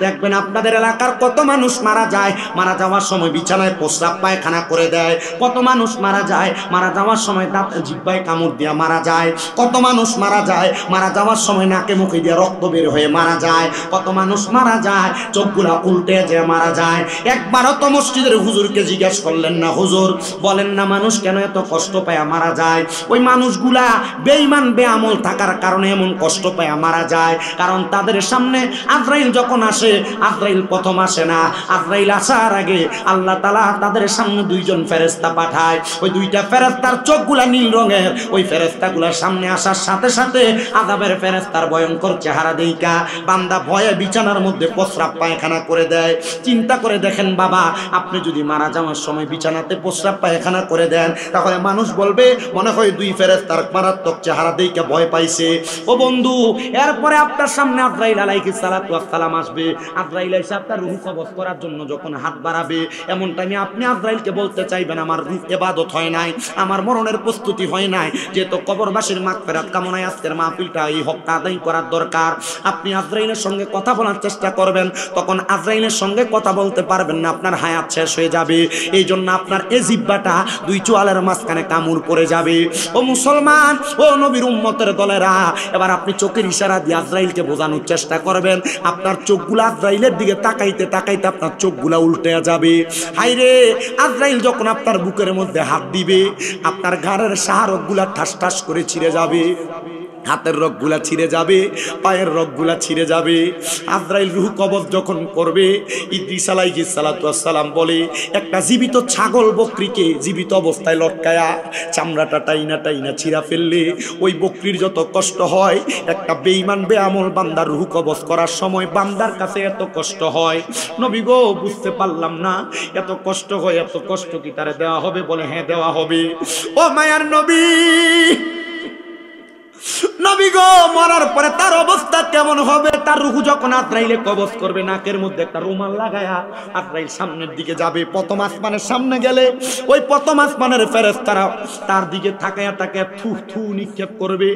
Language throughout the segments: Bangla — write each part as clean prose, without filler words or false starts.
দেখবেন আপনাদের এলাকার কত মানুষ মারা যায়, মারা যাওয়ার সময় বিছানায় প্রস্রাব পায়খানা করে দেয়। কত মানুষ মারা যায়, মারা যাওয়ার সময় দাঁত জিহ্বায় কামড় দিয়ে মারা যায়। কত মানুষ মারা যায়, মারা যাওয়ার সময় নাকে মুখে দিয়ে রক্ত বের হয়ে মারা যায়। কত মানুষ মারা যায়, চোখগুলা উল্টে যেয়ে মারা যায়। একবারও তো মসজিদের হুজুরকে জিজ্ঞেস করলেন না, হুজুর বলেন না মানুষ কেন এত কষ্ট পায় মারা যায়? ওই মানুষগুলা বেঈমান বেআমল থাকার কারণে এমন কষ্ট পায় মারা যায়। কারণ তাদের সামনে আজরাইল যখন আসে, আজরাইল প্রথম আসে না। আজরাইল আসার আগে আল্লাহ তাআলা তাদের সামনে দুইজন ফেরেশতা পাঠায়। ওই দুইটা ফেরেশতার চোখগুলা নীল রঙের। ওই ফেরেশতাগুলোর সামনে আসার সাথে সাথে আযাবের ফেরেশতার ভয়ঙ্কর চেহারা দেইখা বান্দা ভয়ে বিছানার মধ্যে প্রস্রাব পায়খানা করে দেয়। চিন্তা করে দেখেন বাবা, আপনি যদি মারা যাওয়ার সময় বিছানাতে প্রস্রাব পায়খানা করে দেন, তাহলে মানুষ বলবে মনে হয় দুই ফেরেশতার মারাত্মক চেহারা দেইখা ভয় পাইছে। ও বন্ধু, এরপরে আপনার সামনে আজরাইল আলাইহিস সালাতু ওয়াস সালাম আসবে। আজরাইল এসে আপনার রূহ কবজ করার জন্য যখন হাত বাড়াবে, এমন টাইমে আপনি আজরাইলকে বলতে চাইবেন আমার রূহ ইবাদত হয় নাই, আমার মরণের প্রস্তুতি হয় নাই, যেহেতু কবরবাসীর মাগফিরাত কামনায় আজকের মাহফিলটা এই হকটা আদায় করার দরকার। আপনি আজরাইলের সঙ্গে কথা বলার চেষ্টা করবেন, তখন আজরাইলের সঙ্গে কথা বলতে পারবেন না, আপনার হায়াত শেষ হয়ে যাবে। এই জন্য আপনার এই জিহ্বাটা দুই চোয়ালের মাঝখানে কামড় পড়ে যাবে। ও মুসলমান, ও নবীর উম্মতের দলেরা, এবার আপনি চোখের ইশারা দিয়ে আজরাইলকে বোঝানোর চেষ্টা করবেন। আপনার চোখগুলা আজরাইলের দিকে তাকাইতে তাকাইতে আপনার চোখগুলা উল্টে যাবে। হাইরে, আজরাইল যখন আপনার বুকের মধ্যে হাত দিবে, আপনার ঘাড়ের শাহরগগুলা ঠাস ঠাস করে ছিঁড়ে যাবে, হাতের রগগুলা ছিঁড়ে যাবে, পায়ের রগগুলা ছিঁড়ে যাবে। আজরাইল রূহ কবজ যখন করবে, ইদ্রিস আলাইহিস সালাতু ওয়াস সালাম বলে একটা জীবিত ছাগল বকরিকে জীবিত অবস্থায় লটকায়া চামড়াটা টাইনা টাইনা ছিঁড়া ফেললে ওই বকরির যত কষ্ট হয়, একটা বেঈমান বেআমল বান্দার রূহ কবজ করার সময় বান্দার কাছে এত কষ্ট হয়। নবী গো, বুঝতে পারলাম না, এত কষ্ট হয়, এত কষ্ট কি তারে দেওয়া হবে? বলে হ্যাঁ দেওয়া হবে। ও মায়ার নবী, নবী গো, মরার পরে তার অবস্থা কেমন হবে? তার রূহ যখন আজরাইলে কবজ করবে, নাকের মধ্যে একটা রুমাল লাগায়া আজরাইল সামনের দিকে যাবে। প্রথম আসমানের সামনে গেলে ওই প্রথম আসমানের ফেরেশতারা তার দিকে তাকায়া তাকায়া থু থু নিক্ষেপ করবে।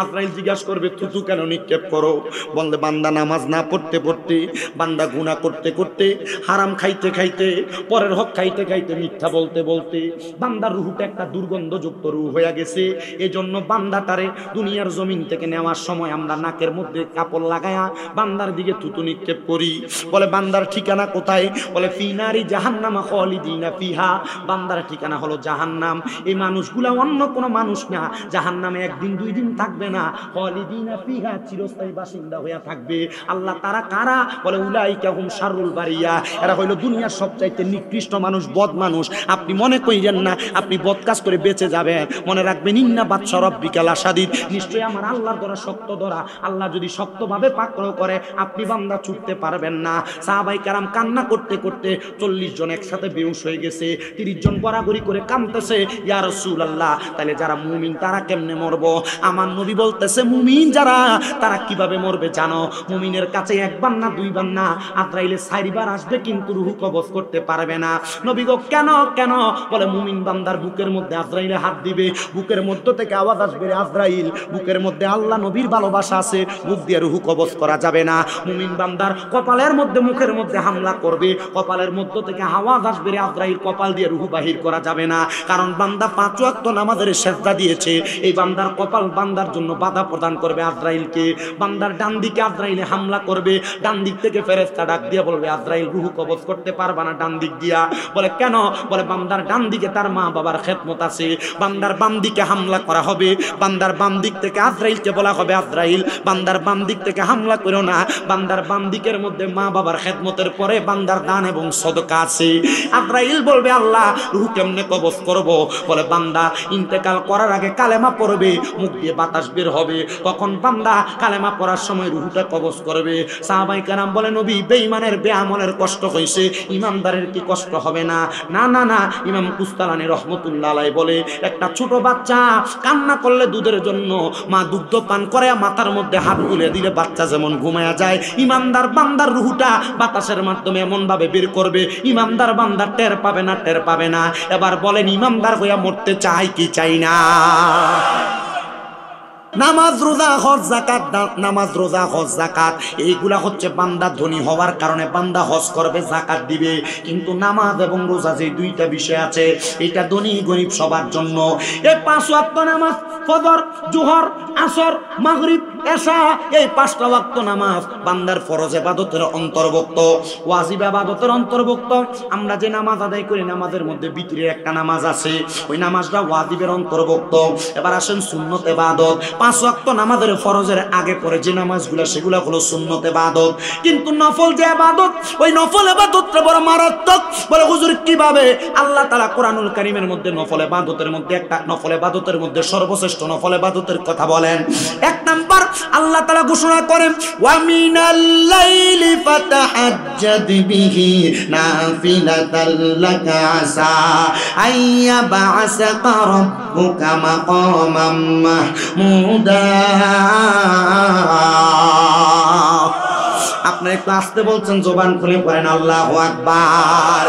আজরাইল জিজ্ঞাসা করবে থু থু কেন নিক্ষেপ করো? বললে বান্দা নামাজ না পড়তে পড়তে, বান্দা গুনাহ করতে করতে, হারাম খাইতে খাইতে, পরের হক খাইতে খাইতে, মিথ্যা বলতে বলতে বান্দার রূহটা একটা দুর্গন্ধযুক্ত রূহ হয়ে গেছে। এজন্য বান্দাটারে দুনিয়ার জমিন থেকে নেওয়ার সময় আমরা নাকের মধ্যে কাপড় লাগায়া বান্দার দিকে থুতু নিক্ষেপ করি। বলে বান্দার ঠিকানা কোথায়? বলে ফি নারি জাহান্নাম খালিদিনা ফিহা, বান্দার ঠিকানা হলো জাহান্নাম। এই মানুষগুলা অন্য কোনো মানুষ না, জাহান্নামে একদিন দুই দিন থাকবে না, খালিদিনা ফিহা চিরস্থায়ী বাসিন্দা হয়ে থাকবে। আল্লাহ তারা কারা? বলে উলাইকা হুম শাররুল বারিয়া, এরা হলো দুনিয়ার সবচাইতে নিকৃষ্ট মানুষ, বদ মানুষ। আপনি মনে কইরেন না আপনি বদ কাজ করে বেঁচে যাবেন, মনে রাখবেন ইন্না বাদশা রব্বিকাল আসাদিদ, নিশ্চয়ই আমার আল্লাহর ধরা শক্ত ধরা। আল্লাহ যদি শক্তভাবে পাকড়াও করে, আপনি বান্দা ছুটতে পারবেন না। সাহাবায়ে কেরাম কান্না করতে করতে 40 জন একসাথে বেহুশ হয়ে গেছে, 30 জন গড়াগড়ি করে কাঁদতেছে, ইয়া রাসূলুল্লাহ তাহলে যারা মুমিন তারা কেমনে মরবো? আমার নবী বলতেছে মুমিন যারা তারা কিভাবে মরবে জানো? মুমিনের কাছে একবার না দুইবার না, আজরাইলে 4 বার আসবে কিন্তু রূহ কবজ করতে পারবে না। নবী গো কেন কেন? বলে মুমিন বান্দার বুকের মধ্যে আজরাইলে হাত দিবে, বুকের মধ্য থেকে আওয়াজ আসবে আজরাইল, বুকের মধ্যে আল্লাহ নবীর ভালোবাসা আছে, বুক দিয়ে রূহ কবজ করা যাবে না। মুমিন বান্দার কপালের মধ্যে মুখের মধ্যে হামলা করবে, কপালের মধ্য থেকে আওয়াজ আসবে আজরাইল, কপাল দিয়ে রূহ বাহির করা যাবে না। কারণ বান্দা 5 ওয়াক্ত নামাজের সেজদা দিয়েছে, এই বান্দার কপাল বান্দার জন্য বাধা প্রদান করবে আজরাইলকে। বান্দার ডান দিকে আজরাইলে হামলা করবে, ডান দিক থেকে ফেরেশতা ডাক দিয়ে বলবে আজরাইল রূহ কবজ করতে পারবে না ডান দিক দিয়া। বলে কেন? বলে বান্দার ডান দিকে তার মা বাবার খেদমত আছে। বান্দার বাম দিকে হামলা করা হবে, বান্দার বাম দিক থেকে আজরাইলকে বলা হবে আজরাইল বান্দার বাম দিক থেকে হামলা করো না, বান্দার বাম দিকের মধ্যে মা বাবার খেদমতের পরে বান্দার দান এবং সদকা আছে। আজরাইল বলবে আল্লাহ রূহ কেমনে কবজ করব? বলে বান্দা ইন্তেকাল করার আগে কালেমা পড়বে, মুখ দিয়ে বাতাস বের হবে, তখন বান্দা কালেমা পড়ার সময় রূহটা কবজ করবে। সাহাবায়ে কেরাম বলে নবী বেঈমানের বেআমলের কষ্ট হইছে, ইমানদারের কি কষ্ট হবে না? না না না, ইমাম কুস্তালানী রহমতুল্লাহ আলাইহি বলে একটা ছোট বাচ্চা কান্না করলে দুধের জন্য মা দুগ্ধ পান করে মাথার মধ্যে হাত তুলে দিলে বাচ্চা যেমন ঘুমায়া যায়, ইমানদার বান্দার রূহটা বাতাসের মাধ্যমে এমন ভাবে বের করবে ইমানদার বান্দা টের পাবে না, টের পাবে না। এবার বলেন ইমানদার হইয়া মরতে চাই কি চাই না? নামাজ রোজা হজ যাকাত, নামাজ রোজা হজ যাকাত এইগুলা হচ্ছে বান্দা ধনী হওয়ার কারণে বান্দা হজ করবে, যাকাত দিবে। কিন্তু নামাজ এবং রোজা যে দুইটা বিষয় আছে এটা ধনী গরিব সবার জন্য। এই 5 ওয়াক্ত নামাজ ফজর, জোহর, আসর, মাগরিব, এশা, এই 5টা ওয়াক্ত নামাজ বান্দার ফরজ ইবাদতের অন্তর্ভুক্ত, ওয়াজিব ইবাদতের অন্তর্ভুক্ত। আমরা যে নামাজ আদায় করি নামাজের মধ্যে ভিতরের একটা নামাজ আছে, ওই নামাজটা ওয়াজিবের অন্তর্ভুক্ত। এবার আসেন সুন্নত ইবাদত। 5 ওয়াক্ত নামাজের ফরজের আগে পরে যে নামাজগুলো সেগুলো হলো সুন্নত ইবাদত। কিন্তু নফল যে ইবাদত, ওই নফল ইবাদতটা বড় মারাত্মক। বলে হুজুর কিভাবে? আল্লাহ তাআলা কোরআনুল কারীমের মধ্যে নফল ইবাদতের মধ্যে একটা নফল ইবাদতের মধ্যে সর্বশ্রেষ্ঠ নফল ইবাদতের কথা বলেন। 1 নাম্বার আল্লাহ তাআলা ঘোষণা করেন ওয়া মিনাল লাইলি ফাতাহাজ্জাদ বিহি নাফিলাতাল লাকা আসা আইয়া বা'সাকা রাব্বুকা মাকামাম মাহমুদা। আপনি একটু আসতে বলছেন, জবান খুলে পড়েন আল্লাহু আকবার।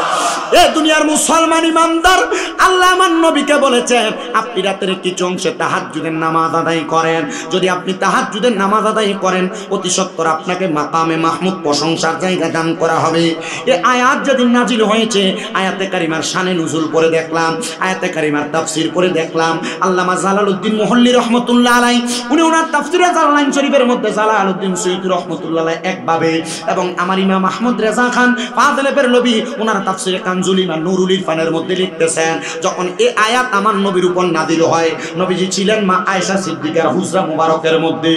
এ দুনিয়ার মুসলমান ইমানদার, আল্লাহ আমার নবীকে বলেছেন আপনি রাতের কিছু অংশে তাহাজ্জুদের নামাজ আদায় করেন। যদি আপনি তাহাজ্জুদের নামাজ আদায় করেন অতি সত্বর আপনাকে মাকামে মাহমুদ প্রশংসার জায়গা দান করা হবে। এই আয়াত যেদিন নাজিল হয়েছে আয়াতে কারিমার শানে নুজুল পড়ে দেখলাম, আয়াতে কারিমার তাফসীর পড়ে দেখলাম। আল্লামা জালালউদ্দিন মুহল্লি রহমাতুল্লাহ আলাইহি উনি ওনার তাফসীরে জালালাইন শরীফের মধ্যে জালালউদ্দিন সৈয়দী রহমাতুল্লাহ আলাইহি একভাবে, এবং আমার ইমাম আহমদ রেজা খান ফাযিলে বেরলভী ওনার তাফসীরে কানজুল ইমান নুরুল ইরফানের মধ্যে লিখতেছেন যখন এই আয়াত আমার নবীর উপর নাযিল হয়, নবীজি ছিলেন মা আয়েশা সিদ্দিকার হুজরা মুবারকের মধ্যে।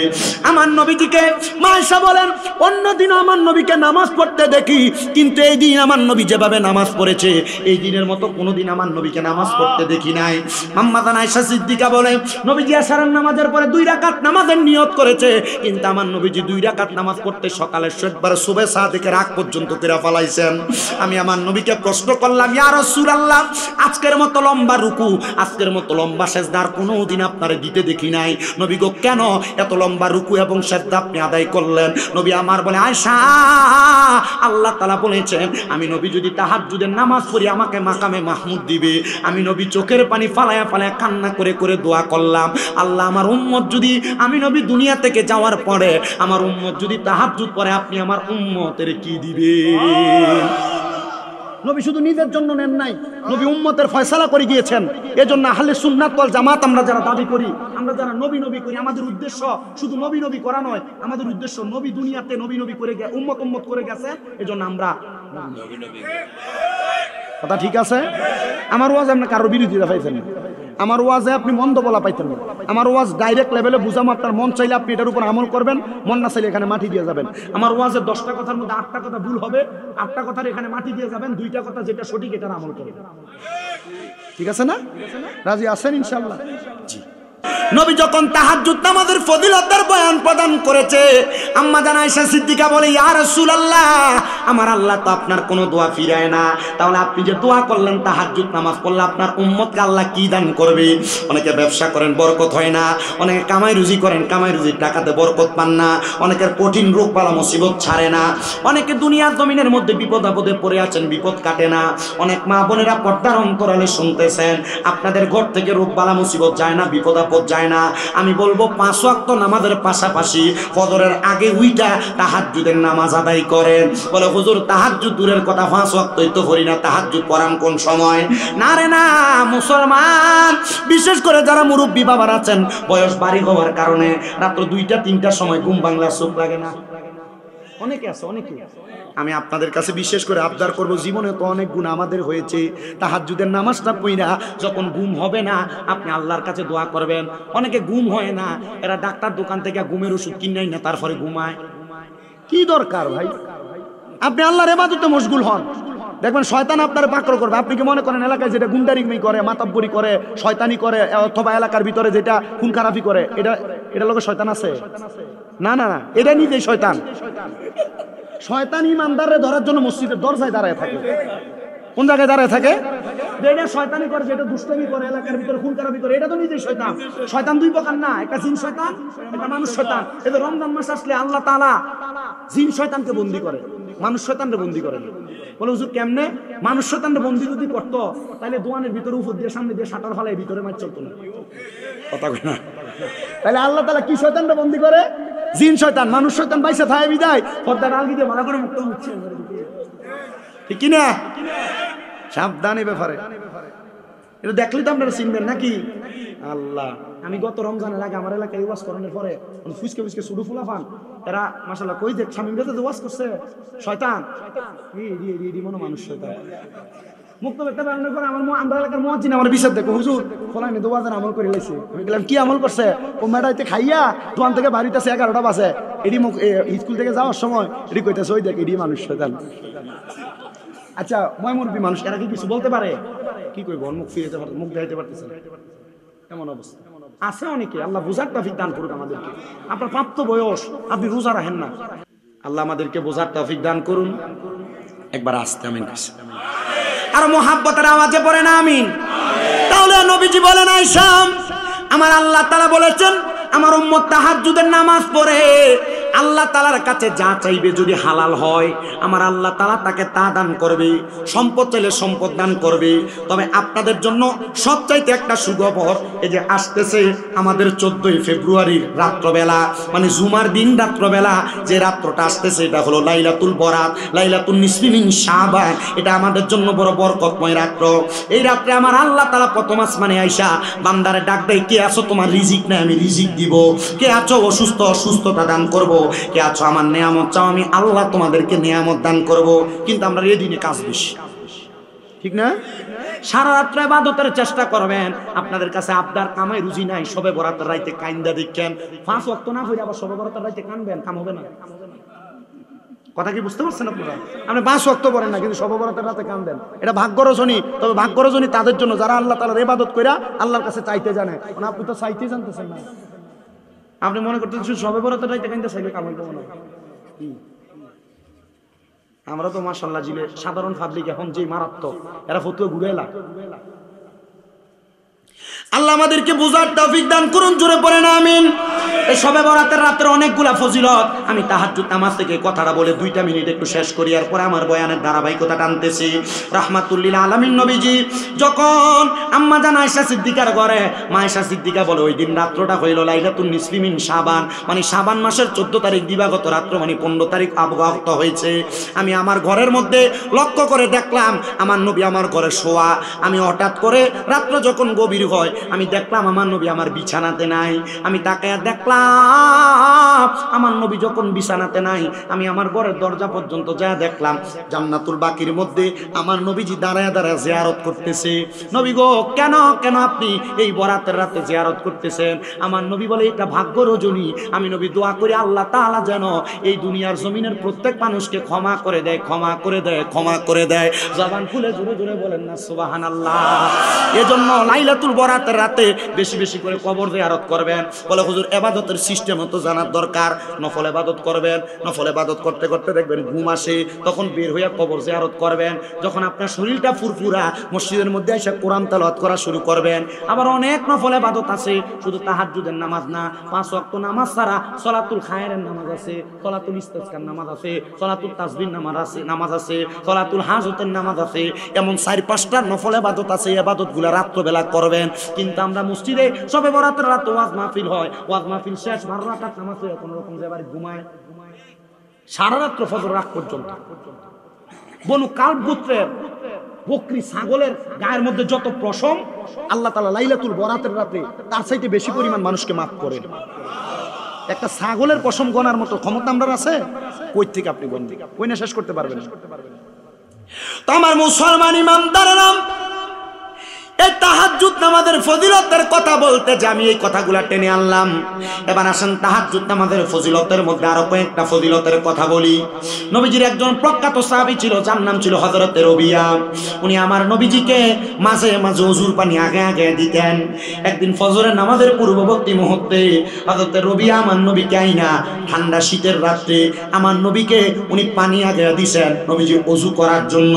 আমার নবীজিকে মা আয়েশা বলেন অন্যদিন আমার নবীকে নামাজ পড়তে দেখি, কিন্তু এই দিন আমার নবী যেভাবে নামাজ পড়েছে এই দিনের মতো কোনোদিন আমার নবীকে নামাজ পড়তে দেখি নাই। আম্মা জান আয়েশা সিদ্দিকা বলে নবীজি আশারান নামাজের পরে 2 রাকাত নামাজের নিয়ত করেছে, কিন্তু আমার নবীজি 2 রাকাত নামাজ পড়তে সকালের একবার সুবহ সাদিকের আগ পর্যন্ত করে ফেলাইছেন। আমি আমার নবীকে প্রশ্ন করলাম ইয়া রাসূলুল্লাহ আজকের মতো লম্বা রুকু, আজকের মতো লম্বা সিজদা কোনোদিন আপনারে দিতে দেখি নাই। নবী গো কেন এত লম্বা রুকু এবং সিজদা আপনি আদায় করলেন? নবী আমার বলে আয়েশা আল্লাহ তাআলা বলেছেন আমি নবী যদি তাহাজ্জুদের নামাজ পড়ি আমাকে মাকামে মাহমুদ দিবে। আমি নবী চোখের পানি ফালায়া ফালায়া কান্না করে করে দোয়া করলাম, আল্লাহ আমার উম্মত যদি আমি নবী দুনিয়া থেকে যাওয়ার পরে আমার উম্মত যদি তাহাজ্জুদ পড়ে আপনি আমার উম্মতের কি দিবেন? নবী শুধু নিজের জন্য নেন নাই, নবী উম্মতের ফয়সালা করে গিয়েছেন। এজন্য আহলে সুন্নাত ওয়াল জামাত আমরা যারা দাবি করি, আমরা যারা নবী নবী করি, আমাদের উদ্দেশ্য শুধু নবী নবী করা নয়, আমাদের উদ্দেশ্য নবী দুনিয়াতে নবী নবী করে উম্মত উম্মত করে গেছে, এজন্য আমরা নবী নবী। কথা ঠিক আছে? আমার ওয়াজ আপনি কারোর বিরোধিতা পাইছেন না, আমার ওয়াজে আপনি মন্দ বলা পাইতেন না। আমার ওয়াজ ডাইরেক্ট লেভেলে বুঝামো, আপনার মন চাইলে আপনি এটার উপর আমল করবেন, মন না চাইলে এখানে মাটি দিয়ে যাবেন। আমার ওয়াজে 10টা কথার মধ্যে 8টা কথা ভুল হবে, 8টা কথার এখানে মাটি দিয়ে যাবেন, 2টা কথা যেটা সঠিক এটার আমল করবেন। ঠিক আছে না? রাজি আছেন ইনশাআল্লাহ? জি। নবী যখন তাহাজ্জুদ নামাজের ফজিলতের বয়ান প্রদান করেছে আম্মা জান আয়েশা সিদ্দিকা বলে ইয়া রাসূলুল্লাহ আমার আল্লাহ তো আপনার কোনো দোয়া ফিরায় না, তাহলে আপনি যে দোয়া করলেন তাহাজ্জুদ নামাজ পড়লে আপনার উম্মতকে আল্লাহ কি দান করবে? অনেকে ব্যবসা করেন বরকত হয় না, অনেকে কামাই রুজি করেন কামাই রুজির টাকাতে বরকত পান না, অনেকের কঠিন রোগ বালা মুসিবত ছাড়ে না, অনেকে দুনিয়ার জমিনের মধ্যে বিপদ আপদে পড়ে আছেন বিপদ কাটে না, অনেক মা বোনেরা পর্দার অন্তরালে শুনতেছেন আপনাদের ঘর থেকে রোগ বালা মুসিবত যায় না, বিপদ আপদ যায় না। আমি বলবো 5 ওয়াক্ত নামাজের পাশাপাশি ফজরের আগে উইটা তাহাজ্জুদের নামাজ আদায় করেন। বলে হুজুর তাহাজ্জুদ দূরের কথা 5 ওয়াক্তই তো করি না, তাহাজ্জুদ পড়ান কোন সময়? না রে না, মুসলমান বিশেষ করে যারা মুরব্বী বাবার আছেন বয়স বাড়ি হওয়ার কারণে রাত্র 2টা 3টার সময় ঘুম বাংলা চোখ লাগে না, অনেকে আছে অনেকে। আমি আপনাদের কাছে বিশেষ করে আবদার করব, জীবনে তো অনেক গুণ আমাদের হয়েছে, তাহাজ্জুদের নামাজটা পড়া যখন ঘুম হবে না আপনি আল্লাহর কাছে দোয়া করবেন। অনেকে ঘুম হয় না, এরা ডাক্তার দোকান থেকে ঘুমের ওষুধ কিনে না তারপরে ঘুমায়। কি দরকার ভাই? আপনি আল্লাহর ইবাদতে মশগুল হন, দেখবেন শয়তান আপনার পাকড় করবে। আপনি কি মনে করেন এলাকায় যেটা গুন্ডারিগমি করে, মাতাব্বরি করে, শয়তানি করে, অথবা এলাকার ভিতরে যেটা খুন খারাপি করে এটা লোকের শয়তান আছে? না না না, এটা নিজেই শয়তান। শয়তান ইমানদারে ধরার জন্য মসজিদের দরজায় দাঁড়ায় থাকে। কোন জায়গায় দাঁড়ায় থাকে? যেটা শয়তানি করে, যেটা দুষ্টামি করে, এলাকার ভিতরে খুন খারাপি করে, এটা তো নিজেই শয়তান। শয়তান 2 প্রকার না, একটা জিন শয়তান একটা মানুষ শয়তান। এই যে রমজান মাস আসলে আল্লাহ তাআলা জিন শয়তানকে বন্দী করে, মানুষ শয়তানকে বন্দী করে। বলে হুজুর কেমনে? মানুষ শয়তানকে বন্দী যদি করতো তাহলে দোয়ানের ভিতরে উপর দিয়ে সামনে দিয়ে শাটার ফালায় ভিতরে মার চলতো না। কথা কই না? তাহলে আল্লাহ তাআলা কি শয়তানটা বন্দি করে? জিন শয়তান। মানুষ শয়তান বাইসা থাকে বিদায় পর্দার আলগি দিয়ে ভালো করে মুক্ত হচ্ছে, ঠিক কি না? সাবধানে ব্যাপারে, এটা দেখলে তো আপনারা চিনবেন নাকি? আল্লাহ, আমি গত রমজানের আগে আমার এলাকায় ওয়াজ করানোর পরে ফুসকে ফুসকে সুডু ফুলা পান, এরা মাশাআল্লাহ কই দেখ স্বামী বেঁধে ওয়াজ করছে শয়তান, মনে মানুষ শয়তান মুক্ত ব্যক্তি বানানোর পরে আমরা এলাকার মুয়াজ্জিন আমার বিচার দেখো, হুজুর ফলানি তো ওয়াজের আমল করে লাইছে। আমি বললাম কি আমল করছে? ও মেডাইতে খাইয়া দোকান থেকে বাড়িতেছে 11টা বাজে, এডি স্কুল থেকে যাওয়ার সময় এডি কইতেছে ওই দেখ এডি মানুষ শয়তান। আচ্ছা ময়মুরবি মানুষ, এরা কি কিছু বলতে পারে? কি কইব? মুখ ফিরাইতে পারতে, মুখ দেখাইতে পারতেছে না, এমন অবস্থা আছে অনেকে। আল্লাহ বুঝার তৌফিক দান করুন আমাদেরকে। আপনার প্রাপ্ত বয়স, আপনি রোজা রাখেন না, আল্লাহ আমাদেরকে বোঝার তৌফিক দান করুন। একবার আসতে আমিন কইছে, আর মোহাব্বতের আওয়াজে পড়ে না আমিন। তাহলে নবীজি বলেন আয়েশা, আমার আল্লাহ তাআলা বলেছেন আমার উম্মত তাহাজ্জুদের নামাজ পড়ে আল্লাহ তাআলার কাছে যা চাইবে যদি হালাল হয় আমার আল্লাহ তাআলা তাকে তা দান করবে, সম্পদ চাইলে সম্পদ দান করবে। তবে আপনাদের জন্য সবচাইতে একটা সুখবর, এই যে আসতেছে আমাদের 14ই ফেব্রুয়ারির রাত্রবেলা, মানে জুমার দিন রাত্রবেলা যে রাত্রটা আসতেছে এটা হলো লাইলাতুল বরাত, লাইলাতুন নিসফি মিন শাবান। এটা আমাদের জন্য বড় বরকতময় রাত্র। এই রাত্রে আমার আল্লাহ তাআলা প্রথম আসমানে আইসা বান্দারে ডাক দেয়, কে আছো তোমার রিজিক নাই আমি রিজিক দিব, কে আছো অসুস্থ অসুস্থতা দান করব, কে আছো আমার নেয়ামত চাও আমি আল্লাহ তোমাদেরকে নেয়ামত দান করব। কিন্তু আমরা এই দিনে কাজ বেশি, ঠিক না? সারা রাত্র ইবাদতের চেষ্টা করবেন, আপনাদের কাছে আবদার কামাই রুজি নাই, শবে বরাতের রাতে কাইন্দা দেখেন 5 ওয়াক্ত না পড়ে আবার শবে বরাতের রাতে কানবেন, কাম হবে না। কথা কি বুঝতে পারছেন আপনারা? আপনি 5 ওয়াক্ত পড়েন না কিন্তু শবে বরাতের রাতে কানবেন, এটা ভাগ্য রজনী। তবে ভাগ্য রজনী তাদের জন্য যারা আল্লাহ তাআলার ইবাদত কইরা আল্লাহর কাছে চাইতে জানে। মানে আপনি তো চাইতে জানতেছেন না, আপনি মনে করতেছেন শবে বরাতের রাতে কাইন্দা চাইলে কামাই দেব না। আমরা তো মাশাআল্লাহ জিলে সাধারণ পাবলিক এখন যে মারাত্মক, এরা ফতুয়া ঘুরে এলা। আল্লাহ আমাদেরকে বুঝার তৌফিক দান করুন, জোরে পড়েন আমিন। এই শবে বরাতের রাতের অনেকগুলা ফজিলত, আমি তাহাজ্জুদ নামাজ থেকে কথাটা বলে 2টা মিনিট একটু শেষ করি, আর পরে আমার বয়ানের ধারাবাহিকতা টানতেছি। রাহমাতুল লিল আলামিন নবীজি যখন আম্মা জান আয়েশা সিদ্দিকার ঘরে, মা আয়েশা সিদ্দিকা বলে ওই দিন রাত্রটা হইল লাইলাতুন নিসফি মিন শাবান, মানে শাবান মাসের 14 তারিখ দিবাগত রাত্র, মানে 15 তারিখ অবগত হয়েছে। আমি আমার ঘরের মধ্যে লক্ষ্য করে দেখলাম আমার নবী আমার ঘরে শোয়া। আমি হঠাৎ করে রাত্র যখন গভীর হয় আমি দেখলাম আমার নবী আমার বিছানাতে নাই। আমি তাকায়া দেখলাম আমার নবী যখন বিছানাতে নাই, আমি আমার ঘরের দরজা পর্যন্ত যা দেখলাম জান্নাতুল বাকির মধ্যে আমার নবীজি দাঁড়ায় দাঁড়ায় জিয়ারত করতেছে। নবী গো কেন কেন আপনি এই বরাতের রাতে জিয়ারত করতেছেন? আমার নবী বলে এটা ভাগ্য রজনী। আমি নবী দোয়া করি আল্লাহ তাআলা যেন এই দুনিয়ার জমিনের প্রত্যেক মানুষকে ক্ষমা করে দেয়, ক্ষমা করে দেয়, ক্ষমা করে দেয়। জবান খুলে জোরে জোরে বলেন না সুবহানাল্লাহ। এজন্য লাইলাতুল বরাতের রাতে বেশি বেশি করে কবর জিয়ারত করবেন। বলে হুজুর ইবাদতের সিস্টেম তো জানার দরকার। নফল ইবাদত করবেন, নফল ইবাদত করতে করতে দেখবেন ঘুম আসে, তখন বের হইয়া কবর জিয়ারত করবেন। যখন আপনার শরীরটা ফুরফুরা, মসজিদের মধ্যে এসে কোরআন তেলাওয়াত করা শুরু করবেন। আবার অনেক নফল ইবাদত আছে, শুধু তাহাজ্জুদের নামাজ না, 5 ওয়াক্ত নামাজ ছাড়া সলাতুল খায়রের নামাজ আছে, সলাতুল ইস্তিসকার নামাজ আছে, সলাতুল তাসবিহ নামাজ আছে, সলাতুল হাজতের নামাজ আছে। এমন 4-5টা নফল ইবাদত আছে, ইবাদতগুলো রাত্রবেলা করবেন। কিন্তু আমরা মসজিদে শবে বরাতের রাত ওয়াজ মাহফিল হয়, ওয়াজ মাহফিল শেষ 12 রাকাত নামাজ পড়ে কোন রকম যে বাড়ি ঘুমায় সারা রাত্র ফজর রাত পর্যন্ত। বনু কালব গোত্রের বকরি ছাগলের গায়ের মধ্যে যত পশম আল্লাহ তাআলা লাইলাতুল বরাতের রাতে তার চাইতে বেশি পরিমাণ মানুষকে মাফ করেন। একটা ছাগলের পশম গনার মতো ক্ষমতা আমরা আছে, কই থেকে আপনি গণবেন? কই না শেষ করতে পারবেন? তো আমার মুসলমান ইমানদাররা, এই তাহাজ্জুদ নামাজের ফজিলতের কথা বলতে যে আমি এই কথাগুলা টেনে আনলাম। এবার আসেন তাহাজ্জুদ নামাজের ফজিলতের মধ্যে আরো কয়েকটা ফজিলতের কথা বলি। নবীজির একজন প্রখ্যাত সাহাবী ছিল, যার নাম ছিল হযরত রবিয়া। উনি আমার নবীজিকে মাঝে মাঝে ওযুর পানি আগে আগে দিতেন। একদিন ফজরের নামাজের পূর্ববর্তী মুহূর্তে হযরত রবিয়া আমার নবীকে আইনা ঠান্ডা শীতের রাতে আমার নবীকে উনি পানি আগে দিয়েছেন নবীজি ওযু করার জন্য।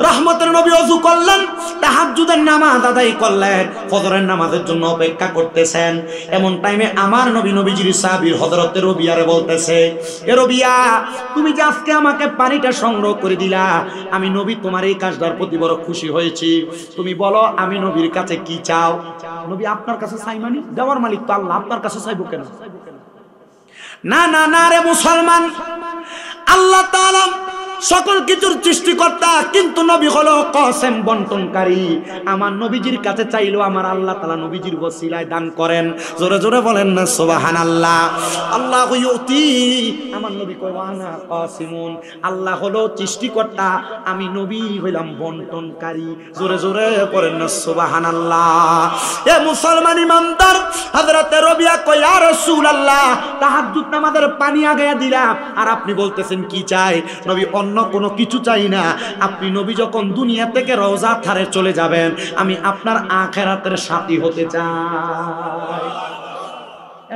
রহমতের নবী ওযু করলেন, তাহাজ্জুদের নামাজ নামাজ আদায় করলেন, ফজরের নামাজের জন্য অপেক্ষা করতেছেন। এমন টাইমে আমার নবী নবীজির সাহাবীর হযরত রবিয়ারে বলতেছে, এ রবিয়া, তুমি যে আজকে আমাকে পানিটা সংগ্রহ করে দিলা, আমি নবী তোমার এই কাজটার প্রতি বড় খুশি হয়েছি। তুমি বলো আমি নবীর কাছে কি চাও? নবী আপনার কাছে চাই মানে? দেওয়ার মালিক তো আল্লাহ, আপনার কাছে চাইবো কেন? না না না রে মুসলমান, আল্লাহ তাআলা সকল কিছুর সৃষ্টিকর্তা, কিন্তু নবী হলো কসম বন্টনকারী। আমার নবীজির কাছে চাইলো আমার আল্লাহ তাআলা নবীজির ওসিলায় দান করেন। জোরে জোরে বলেন না সুবহানাল্লাহ। আল্লাহু ইউতি, আমার নবী কয় ওয়ানা কাসিমুন, আল্লাহ হলো সৃষ্টিকর্তা, আমি নবী হইলাম বন্টনকারী। জোরে জোরে বলেন না সুবহানাল্লাহ। এ মুসলমান ইমানদার, হযরত রবিয়া কয় ইয়া রাসূলুল্লাহ, তাহাজ্জুদ নামাজের পানি আগায়া দিলাম, আর আপনি বলতেছেন কি চাই? নবী অন্য কোনো কিছু চাই না, আপনি নবী যখন দুনিয়া থেকে রওজা ধারে চলে যাবেন, আমি আপনার আখিরাতের সাথী হতে চাই।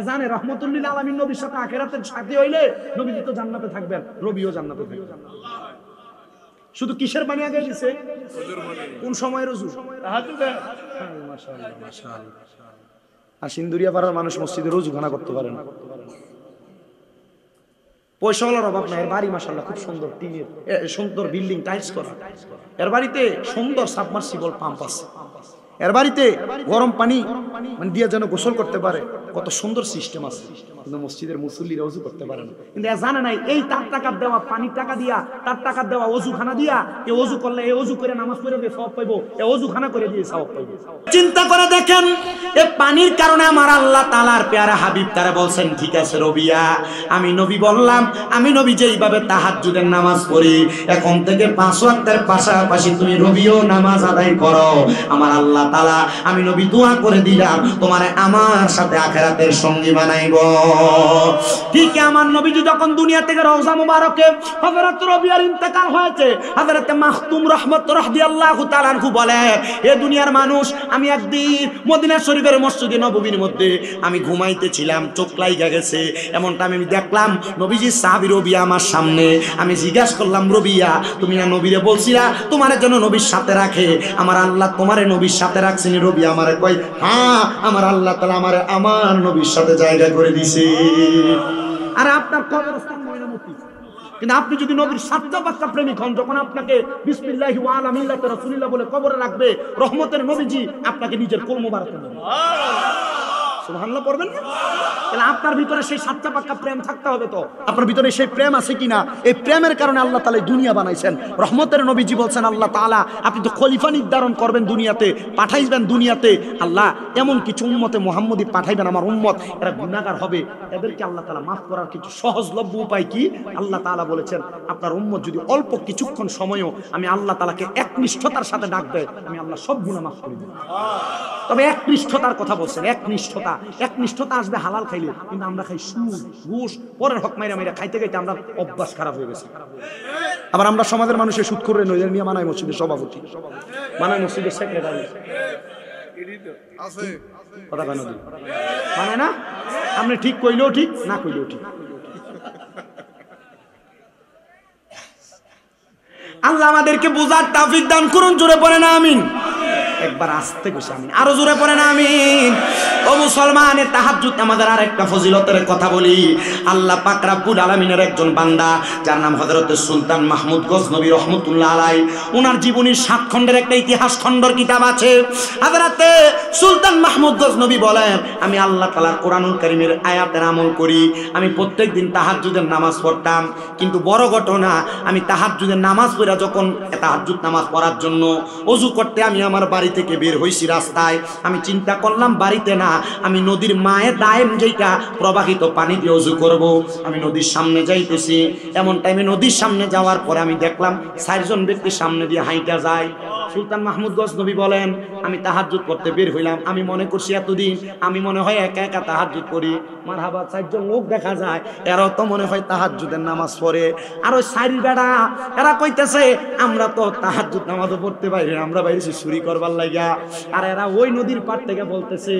জানে রাহমাতুল লিল আলামিন নবীর সাথে আখিরাতের সাথী হইলে নবী তো জান্নাতে থাকবেন, রবিও জান্নাতে থাকবেন। শুধু কিসের পানি আগে দিছে? কোন সময়ের ওযু? তাহাজ্জুদে। মাশাআল্লাহ মাশাআল্লাহ। আর সিন্দুরিয়া পাড়ার মানুষ মসজিদে রোজুখানা করতে পারে না। পয়সাওয়ালার অভাব নাই, এর বাড়ি মাশাআল্লাহ খুব সুন্দর, টিনের সুন্দর বিল্ডিং, টাইলস করা। এর বাড়িতে সুন্দর সাবমার্সিবল পাম্প আছে। এর বাড়িতে গরম পানি মানে দিয়ে যেন গোসল করতে পারে, কত সুন্দর সিস্টেম আছে। কিন্তু মসজিদের মুসল্লিরা ওযু করতে পারে না। কিন্তু জানে নাই এই তার টাকা দেওয়া পানির টাকা দিয়া, তার টাকা দেওয়া ওযুখানা দিয়া, এ ওযু করলে এ ওযু করে নামাজ পড়ে দিয়ে সওয়াব পাইবো, এ ওযুখানা করে দিয়ে সওয়াব পাইবো। চিন্তা করে দেখেন, এই পানির কারণে আমার আল্লাহ তাআলার প্যারা হাবিব তারা বলছেন, ঠিক আছে রবিয়া, আমি নবী বললাম, আমি নবী যেইভাবে তাহাজ্জুদের নামাজ পড়ি, এখন থেকে 5 ওয়াক্তের পাশাপাশি তুমি রবিও নামাজ আদায় করো। আমার আল্লাহ তাআলা, আমি নবী দোয়া করে দিলাম, তোমারে আমার সাথে আখিরাতের সঙ্গী বানাইবো। ঠিক আমার নবীজি যখন দুনিয়া থেকে রওজা মুবারকে হযরত রবিয়ার ইন্তেকাল হয়েছে, হযরত মাখতুম রহমত রাদিয়াল্লাহু তাআলা আনহু বলে, এ দুনিয়ার মানুষ, আমি একদিন মদিনা শরীফের মসজিদে নববীর মধ্যে আমি ঘুমাইতেছিলাম, চোখ লাগা গেছে। এমনটা আমি দেখলাম নবীজির সাহাবী রবিয়া আমার সামনে। আমি জিজ্ঞাসা করলাম, রবিয়া, তুমি না নবীরে বলছিলা তোমার জন্য নবীর সাথে রাখে, আমার আল্লাহ তোমারে নবীর সাথে রাখছেন? রবিয়া আমারে কয়, হ্যাঁ, আমার আল্লাহ তাআলা আমারে আমার নবীর সাথে জায়গা করে দিয়েছে। আর আপনার কবরস্থান ময়নামতি, কিন্তু আপনি যদি নবীর সাতটা পাঁচটা প্রেমিক হন, যখন আপনাকে বিসমিল্লাহি ওয়া আলা মিল্লাতি রাসূলিল্লাহ বলে কবরে রাখবে, রহমতের নবীজি আপনাকে নিজের কোল মোবারক দেবেন। সুবহানাল্লাহ পড়বেন না? তাহলে আপনার ভিতরে সেই সাতটা পাক্কা প্রেম থাকতে হবে। তো আপনার ভিতরে সেই প্রেম আছে কিনা? এই প্রেমের কারণে আল্লাহ তাআলা দুনিয়া বানাইছেন। রহমতের নবীজি বলছেন, আল্লাহ তাআলা আপনি তো খলিফা নির্ধারণ করবেন, দুনিয়াতে পাঠাইবেন। দুনিয়াতে আল্লাহ এমন কিছু উম্মতে মুহাম্মদী পাঠাইবেন, আমার উম্মত এরা গুনাহগার হবে, এদেরকে আল্লাহ তাআলা মাফ করার কিছু সহজলভ্য উপায় কি? আল্লাহ তাআলা বলেছেন, আপনার উম্মত যদি অল্প কিছুক্ষণ সময়ও আমি আল্লাহ তাআলাকে একনিষ্ঠতার সাথে ডাক দেয়, আমি আল্লাহ সব গুনাহ মাফ করে দেব। তবে একনিষ্ঠতার কথা বলছেন, একনিষ্ঠতা। একনিষ্ঠতা আসবে হালাল খাইলে, কিন্তু আমরা খাই সুদ, ঘুষ, পরের হক মাইরা মাইরা খাইতে খাইতে আমরা অভ্যাস খারাপ হয়ে গেছে। আবার আমরা সমাজের মানুষের সুদ করে নিয়ে মানায় মসজিদের সভাপতি, মানায় মসজিদের সেক্রেটারি, কথা কেন মানে না? আপনি ঠিক কইলেও ঠিক, না কইলেও ঠিক। আল্লাহ আমাদেরকে বুঝার তৌফিক দান করুন। জোরে পড়েন আমিন। একবার আস্তে কইছি আমিন, আরো জোরে পড়েন আমিন। ও মুসলমান, তাহাজ্জুদ আমাদের আরেকটা ফজিলতের কথা বলি। আল্লাহ পাক রব্বুল আলামিনের একজন বান্দা, যার নাম হযরত সুলতান মাহমুদ গজনবী রাহমাতুল্লাহ আলাইহি, ওনার জীবনীর 7 খণ্ডের একটা ইতিহাস খণ্ডর কিতাব আছে। হযরত সুলতান মাহমুদ গজনবী বলেন, আমি আল্লাহ তাআলার কোরআনুল কারীমের আয়াতের আমল করি। আমি প্রত্যেকদিন তাহাজ্জুদের নামাজ পড়তাম, কিন্তু বড় ঘটনা, আমি তাহাজ্জুদের নামাজ পড়া যখন তাহাজ্জুদ নামাজ পড়ার জন্য ওযু করতে আমি আমার বাড়ি থেকে বের হইছি রাস্তায়, আমি চিন্তা করলাম বাড়িতে না, আমি নদীর মায়ে দায়েম যেটা প্রবাহিত পানি দিয়ে ওযু করব। আমি নদীর সামনে যাইতেছি, এমন টাইমে নদীর সামনে যাওয়ার পরে আমি দেখলাম 4 জন ব্যক্তি সামনে দিয়ে হাইটা যায়। সুলতান মাহমুদ গজনবী বলেন, আমি তাহাজ্জুদ করতে বের হইলাম। আমি মনে করছি এতদিন আমি মনে হয় একা একা তাহাজ্জুদ করি, মারহাবা 4 জন লোক দেখা যায়, এরাও তো মনে হয় তাহাজ্জুদের নামাজ পড়ে। আর ওই 4 বেড়া এরা কইতেছে, আমরা তো তাহাজ্জুদ নামাজও পড়তে বাইরে, আমরা বাইরেছি চুরি করবার লাগিয়া। আর এরা ওই নদীর পার থেকে বলতেছে,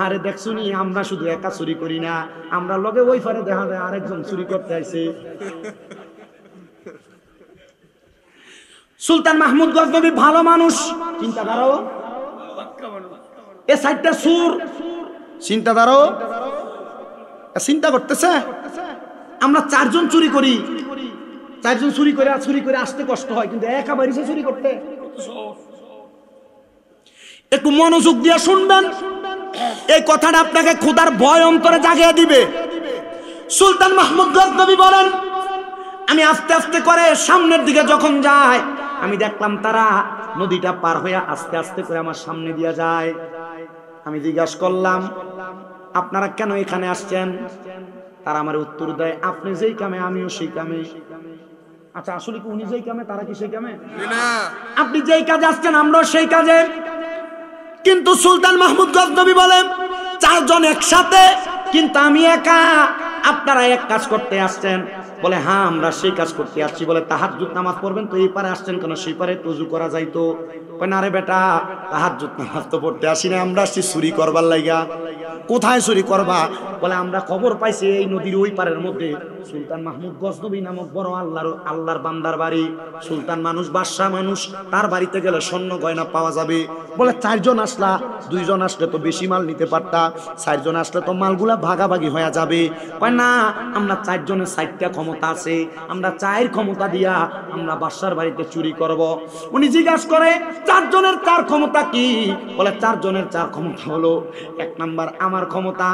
আরে দেখছুনি, আমরা শুধু একা চুরি করি না, আমরা লগে ওই পারে দেখা যায় আরেকজন চুরি করতে আইছে। সুলতান মাহমুদ গজনবী ভালো মানুষ, চিন্তা করো, এ সাইডটা সুর, চিন্তাধারো চিন্তা করতেছে। আমরা চারজন চুরি করি, চারজন চুরি করে আসতে কষ্ট হয়, কিন্তু একা বাড়িতে চুরি করতে। একটু মনোযোগ দিয়ে শুনবেন, এই কথাটা আপনাকে খোদার ভয় অন্তরে জাগিয়ে দিবে। সুলতান মাহমুদ গজনবী বলেন, আমি আস্তে আস্তে করে সামনের দিকে যখন যাই, আমি দেখলাম তারা নদীটা পার হয়ে আস্তে আস্তে করে আমার সামনে দিয়ে যায়। আমি জিজ্ঞাসা করলাম, আপনারা কেন এখানে আসছেন? তারা আমার উত্তর দেয়, আপনি যেই কামে আমিও সেই কামে। আচ্ছা, আসলে কি উনি যেই কামে তারা কি সেই কামে? আপনি যেই কাজে আসছেন আমরাও সেই কাজে। কিন্তু সুলতান মাহমুদ গজনবী বলেন, চারজন একসাথে, কিন্তু আমি একা। আপনারা এক কাজ করতে আসছেন? বলে, হ্যাঁ আমরা সেই কাজ করতে আসছি। বলে, তাহাজ্জুদ নামাজ পড়বেন তো এই পারে আসছেন কেন? সেই পারে তজু করা যাইতো। না রে বেটা, তাহাজ্জুদ নামাজ তো পড়তে আসি না, আমরা আসছি চুরি করবার লাগা। কোথায় চুরি করবা? বলে, আমরা খবর পাইছি এই নদীর ওই পারের মধ্যে সুলতান মাহমুদ গজনবী নামক বড় আল্লাহর বান্দার বাড়ি। সুলতান মানুষ, বাদশাহ মানুষ, তার বাড়িতে গেলে স্বর্ণ গয়না পাওয়া যাবে। বলে, চারজন আসলা, দুইজন আসলে তো বেশি মাল নিতে পারতা, চারজন আসলে তো মালগুলা ভাগাভাগি হয়ে যাবে। না, আমরা চারজনের চারটা ক্ষমতা আছে, আমরা চায়ের ক্ষমতা দিয়া আমরা বাদশার বাড়িতে চুরি করব। উনি জিজ্ঞাসা করে, চারজনের চার ক্ষমতা কি? বলে, চারজনের চার ক্ষমতা হলো, এক নাম্বার আমার ক্ষমতা,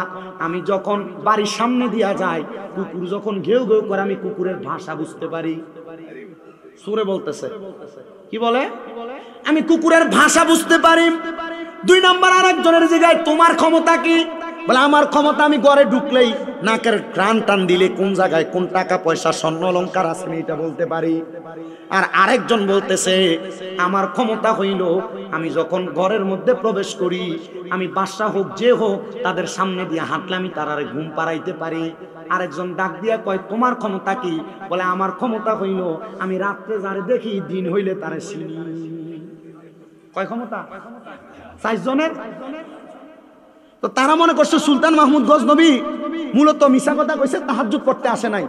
আমি যখন বাড়ির সামনে দিয়া যাই, কুকুর যখন ঘেউ ঘেউ করে, আমি কুকুরের ভাষা বুঝতে পারি। সুরে বলতেছে, কি বলে? আমি কুকুরের ভাষা বুঝতে পারি। দুই নাম্বার আরেকজনের জায়গায়, তোমার ক্ষমতা কি? বলে, আমার ক্ষমতা, আমি ঘরে ঢুকলেই নাকের ঘ্রাণ টান দিলে কোন জায়গায় কোন টাকা পয়সা স্বর্ণ অলংকার আছে আমি এটা বলতে পারি। আর আরেকজন বলতেছে, আমার ক্ষমতা হইল, আমি যখন ঘরের মধ্যে প্রবেশ করি, আমি বাদশা হোক যে হোক তাদের সামনে দিয়ে হাঁটলে আমি তারারে ঘুম পাড়াইতে পারি। আরেকজন ডাক দিয়া কয়, তোমার ক্ষমতা কি? বলে, আমার ক্ষমতা হইল, আমি রাত্রে যারে দেখি দিন হইলে তারে চিনি। কয় ক্ষমতা? চারজনের। তো তারা মনে করছে সুলতান মাহমুদ গজনবী মূলত মিছা কথা কইছে, তাহাজ্জুদ করতে আসে নাই,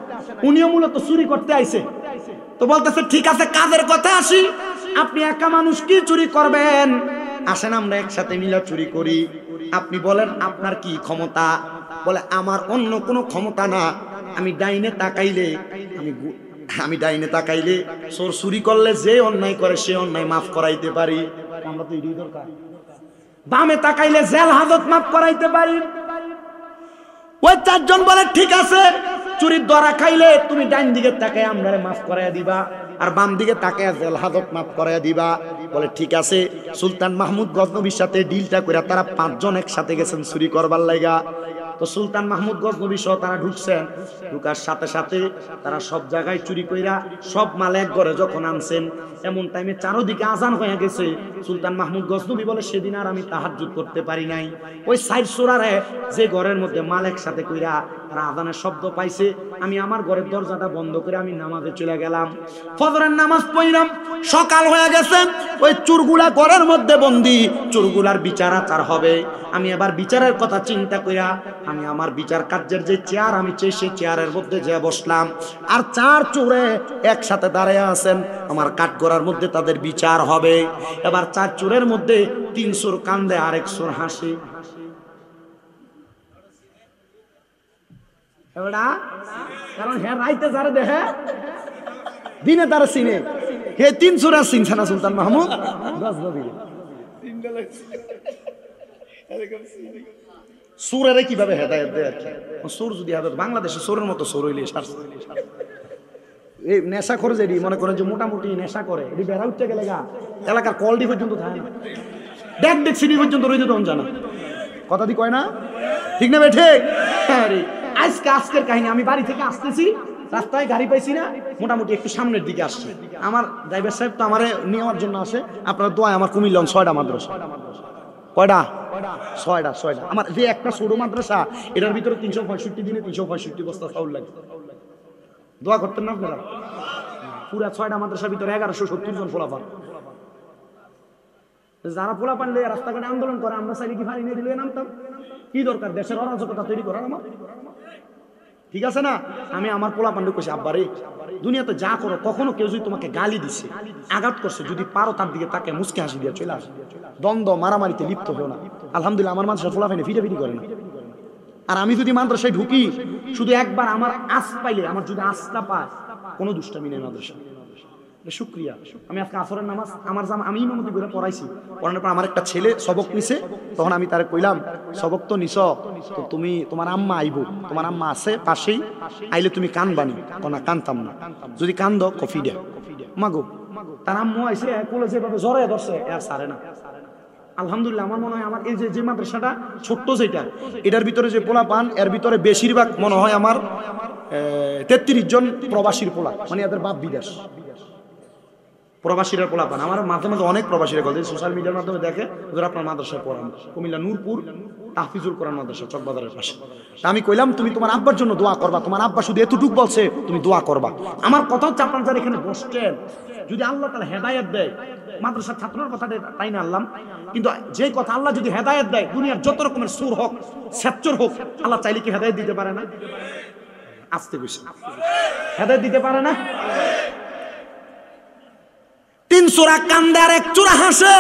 উনিও মূলত চুরি করতে আইছে। তো বলতেছে, ঠিক আছে, কাজের কথা আসি, আপনি একা মানুষ কি চুরি করবেন? আসেন আমরা একসাথে মিলে চুরি করি। আপনি বলেন আপনার কি ক্ষমতা? বলে, আমার অন্য কোনো ক্ষমতা না, আমি ডাইনে তাকাইলে চোর চুরি করলে যে অন্যায় করে সে অন্যায় মাফ করাইতে পারি। আমরা তো এটাই দরকার। বামে তাকাইলে জেল হাজত মাফ করাইতে পারি। ওই চারজন বলে, ঠিক আছে, চুরির ধরা খাইলে তুমি ডাইন দিকে তাকাই আমরা মাফ করাইয়া দিবা, আর বাম দিকে তাকাইয়া জেল হাজত মাফ করাইয়া দিবা। বলে, ঠিক আছে। সুলতান মাহমুদ গজনবীর সাথে ডিলটা করে তারা পাঁচজন একসাথে গেছেন চুরি করবার লাগা। তো সুলতান মাহমুদ গজনবী সহ তারা ঢুকছেন, ঢুকার সাথে সাথে তারা সব জায়গায় চুরি কইরা সব মাল এক ঘরে যখন আনছেন, এমন টাইমে চারোদিকে আজান হয়ে গেছে। সুলতান মাহমুদ গজনবী বলে, সেদিন আর আমি তাহাজ্জুদ করতে পারি নাই। ওই সাইড সোরারে যে ঘরের মধ্যে মাল একসাথে কইরা তারা আজানের শব্দ পাইছে, আমি আমার ঘরের দরজাটা বন্ধ করে আমি নামাজে চলে গেলাম। ফজরের নামাজ পড়লাম, সকাল হয়ে গেছে। ওই চোরগুলা ঘরের মধ্যে বন্দী, চোরগুলার বিচার আচার হবে। আমি এবার বিচারের কথা চিন্তা কইরা আমি আমার বিচার কার্যের যে চেয়ার আমি চাই সেই চেয়ারের মধ্যে যে বসলাম। আর চার চোরে একসাথে দাঁড়িয়ে আছেন, আমার কাঠগড়ার মধ্যে তাদের বিচার হবে। এবার চার চোরের মধ্যে তিন চোর কান্দে, আরেক চোর হাসে। কারণ হ্যাঁ রাইতে যারা দেখে দিনে তারা চিনে, হে তিন চোরা চিনছে না সুলতান মাহমুদ গজনবী। সুরের কিভাবে হেদায়েত দেয়? সুর যদি বাংলাদেশে সুরের মতো সুর হইলে এই নেশা করে যে মনে করেন যে মোটামুটি নেশা করে এটি বেড়া উঠতে গেলে গা এলাকার কলডি পর্যন্ত থাকে না, ডেক সিডি পর্যন্ত রইতে তখন জানা কথা দি কয় না, ঠিক না? ঠিক। আজকের কাহিনী, আমি বাড়ি থেকে আসতেছি, রাস্তায় গাড়ি পাইছি না, মোটামুটি একটু সামনের দিকে আসছে। আমার ড্রাইভার সাহেব তো আমার নেওয়ার জন্য আসে, আপনার দোয়ায় আমার কুমিল্লা 6টা মাদ্রাসা। কয়টা? 6টা। আমার যে একটা ছোট মাদ্রাসা, এটার ভিতরে 365 দিনে 365 বস্তা চাউল লাগে। দোয়া করতেন না আপনারা? পুরা 6টা মাদ্রাসার ভিতরে 1170 জন পোলাপান। যারা পোলাপান নিয়ে রাস্তাঘাটে আন্দোলন করে, আমরা চাইলে কি ফাঁড়ি নিয়ে দিলে নামতাম? কি দরকার দেশের অরাজকতা তৈরি করার? আমার ঠিক আছে না? আমি আমার পোলা পান্ডু কইছি, আব্বারে দুনিয়াতে যা করো, কখনো কেউ যদি তোমাকে গালি দিছে, আঘাত করছে, যদি পারো তার দিকে তাকে মুচকি হাসি দিয়ে চলে আসে, দ্বন্দ্ব মারামারিতে লিপ্ত হও না। আলহামদুলিল্লাহ আমার মানুষের পোলা পাইনে ফিটাফিটি করে না। আর আমি যদি মাদ্রাসায় ঢুকি, শুধু একবার আমার আস পাইলে, আমার যদি আস্থা পায়, কোনো দুষ্টামি নেই মাদ্রাসা। শুক্রিয়া। আমি আজকে আসরের নামাজ আমি ইমামতি করে পড়াইছি, পড়ানোর পর আমার একটা ছেলে সবক নিছে, তখন আমি তারে কইলাম, সবক তো নিছ, তো তুমি তোমার আম্মা আইবো, তোমার আম্মা আছে পাশেই, আইলে তুমি কানবানি। না কানতাম না, যদি কান্দ কফি দে মাগো। তার আম্মু আইসে কোলে যেভাবে জ্বরে ধরছে আর সারে না। আলহামদুলিল্লাহ আমার মনে হয় আমার এই যে মাদ্রাসাটা ছোট্ট যেটা, এটার ভিতরে যে পোলা পান, এর ভিতরে বেশিরভাগ মনে হয় আমার 33 জন প্রবাসীর পোলা, মানে এদের বাপ বিদেশ, প্রবাসীরা পোলা পান। আমার মাঝে মাঝে অনেক প্রবাসীরা কথা সোশ্যাল মিডিয়ার মাধ্যমে দেখে, ওদের আপনার মাদ্রাসায় পড়ান, কুমিল্লা নূরপুর তাহফিজুল কোরআন মাদ্রাসা চকবাজারের পাশে। আমি কইলাম তুমি তোমার আব্বার জন্য দোয়া করবা, তোমার আব্বা শুধু এতটুক বলছে তুমি দোয়া করবা। আমার কথা হচ্ছে আপনার যারা এখানে বসছেন, যদি আল্লাহ তাআলা হেদায়েত দেয়, মাদ্রাসার ছাত্রের কথা তাই না আল্লাহ, কিন্তু যে কথা আল্লাহ যদি হেদায়েত দেয়, দুনিয়ার যত রকমের সুর হোক, সেপচর হোক, আল্লাহ চাইলে কি হেদায়েত দিতে পারে না? আসতে বেশি হেদায়েত দিতে পারে না? 3 চূড়া কান্দে আর 1 চূড়া হাসে।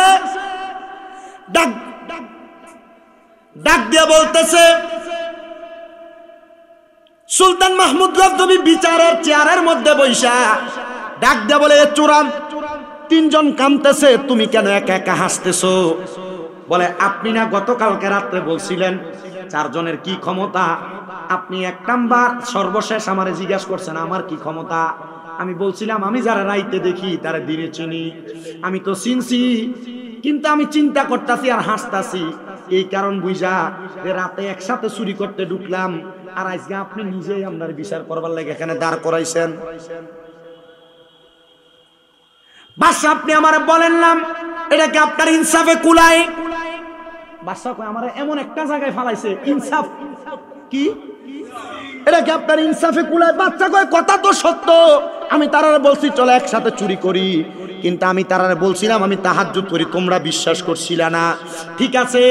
ডাক দিয়ে বলতেছে, সুলতান মাহমুদ গজনবী বিচারের চেয়ারের মধ্যে বৈশা ডাক দিয়ে বলে, চূড়া 3 জন কাঁদতেছে, তুমি কেন একা একা হাসতেছো? বলে, আপনি না গতকালকে রাত্রে বলছিলেন 4 জনের কি ক্ষমতা? আপনি 1 নাম্বার সর্বশেষ আমারে জিজ্ঞাসা করছেন আমার কি ক্ষমতা। আমি বলছিলাম আমি যারা রাইতে দেখি তারা দিনে চিনি, আমি তো চিনছি, কিন্তু আমি চিন্তা করতেছি আর হাসতাছি, এই কারণ বুঝা যে রাতে একসাথে চুরি করতে ঢুকলাম, আর আজকে আপনি নিজেই আপনার বিচার করবার লাগে এখানে দাঁড় করাইছেন। বাদশা আপনি আমারে বলেন না, এটা কি আপনার ইনসাফে কুলায়? বাদশা কয়, আমারে এমন একটা জায়গায় ফালাইছে, ইনসাফ কি? এটা কি আপনার ইনসাফে কুলায়? বাচ্চা কয়, কথা তো সত্য, আমি তারারে বলছি চলো একসাথে চুরি করি, কিন্তু আমি তারারে বলছিলাম আমি তাহাজ্জুদ করি, তোমরা বিশ্বাস করছিলা না। ঠিক আছে,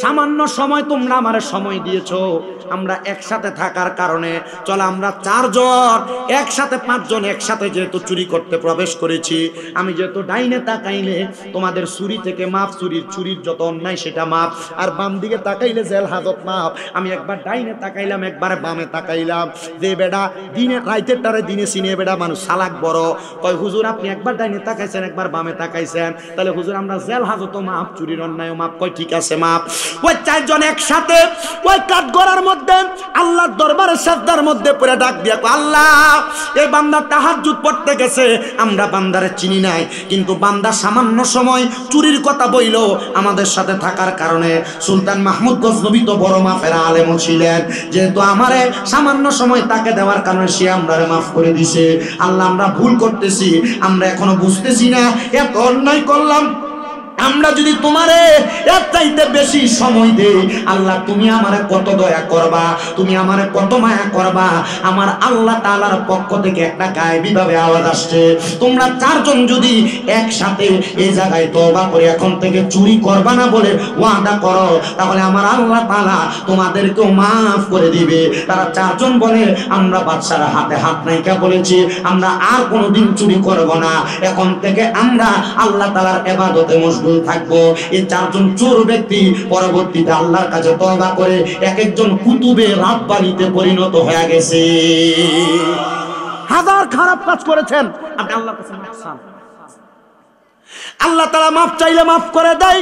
সামান্য সময় তোমরা আমারে সময় দিয়েছো, আমরা একসাথে থাকার কারণে চলো আমরা 4 জন একসাথে 5 জন একসাথে যেহেতু চুরি করতে প্রবেশ করেছি, আমি যেহেতু ডাইনে তাকাইলে তোমাদের চুরি থেকে মাপ, চুরির যত অন্যায় সেটা মাপ, আর বাম দিকে তাকাইলে জেল হাজত মাপ। আমি একবার ডাইনে তাকাইলাম, একবার বামে তাকাইলাম, যে বেডা দিনে রাইতের টারে দিনে চিনে বেডা মানুষ সালাক বড়, কয় হুজুর আপনি একবার ডাইনে তাকাইছেন একবার বামে তাকাইছেন, তাহলে হুজুর আমরা জেল হাজত মাপ, চুরির অন্যায় মাপ। কয় ঠিক আছে মাপ। ওই 4 জন একসাথে ওই কাঠগড়ার মধ্যে আল্লাহর দরবারে সাজদার মধ্যে পড়ে ডাক দিয়া কয়, আল্লাহ এই বান্দা তাহাজ্জুদ পড়তে গেছে, আমরা বান্দারে চিনি নাই, কিন্তু বান্দা সামান্য সময় চুরির কথা বইলো আমাদের সাথে থাকার কারণে। সুলতান মাহমুদ গজনবী তো বড় মাফের আলেম ছিলেন, যেহেতু আমারে সামান্য সময় তাকে দেওয়ার কারণে সে আমরারে মাফ করে দিছে। আল্লাহ আমরা ভুল করতেছি, আমরা এখনো বুঝতেছি না, এত অন্যায় করলাম, আমরা যদি তোমারে এর চাইতে বেশি সময় দেই, আল্লাহ তুমি আমারে কত দয়া করবা, তুমি আমারে কত মায়া করবা। আমার আল্লাহ তাআলার পক্ষ থেকে একটা গায়েবী ভাবে আওয়াজ আসছে, তোমরা 4 জন যদি একসাথে এই জায়গায় তওবা করে এখন থেকে চুরি করবা না বলে ওয়াদা করো, তাহলে আমার আল্লাহ তাআলা তোমাদেরকেও মাফ করে দিবে। তারা 4 জন বলে, আমরা বাদশার হাতে হাত নাইকা বলেছি, আমরা আর কোনোদিন চুরি করব না, এখন থেকে আমরা আল্লাহ তাআলার ইবাদতে মশগুল থাকবো। এই 4 জন চোর ব্যক্তি পরবর্তীতে আল্লাহর কাছে তওবা করে এক একজন কুতুবে রাব্বানিতে পরিণত হয়ে গেছে। হাজার খারাপ কাজ করেছেন, আপনি আল্লাহর কাছে মাফ চান, আল্লাহ তাআলা মাফ চাইলে মাফ করে দেয়,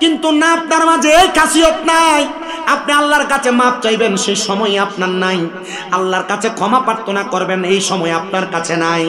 কিন্তু না আপনার মাঝে এই খাসিয়ত নাই, আপনি আল্লাহর কাছে মাফ চাইবেন সেই সময় আপনার নাই, আল্লাহর কাছে ক্ষমা প্রার্থনা করবেন এই সময় আপনার কাছে নাই।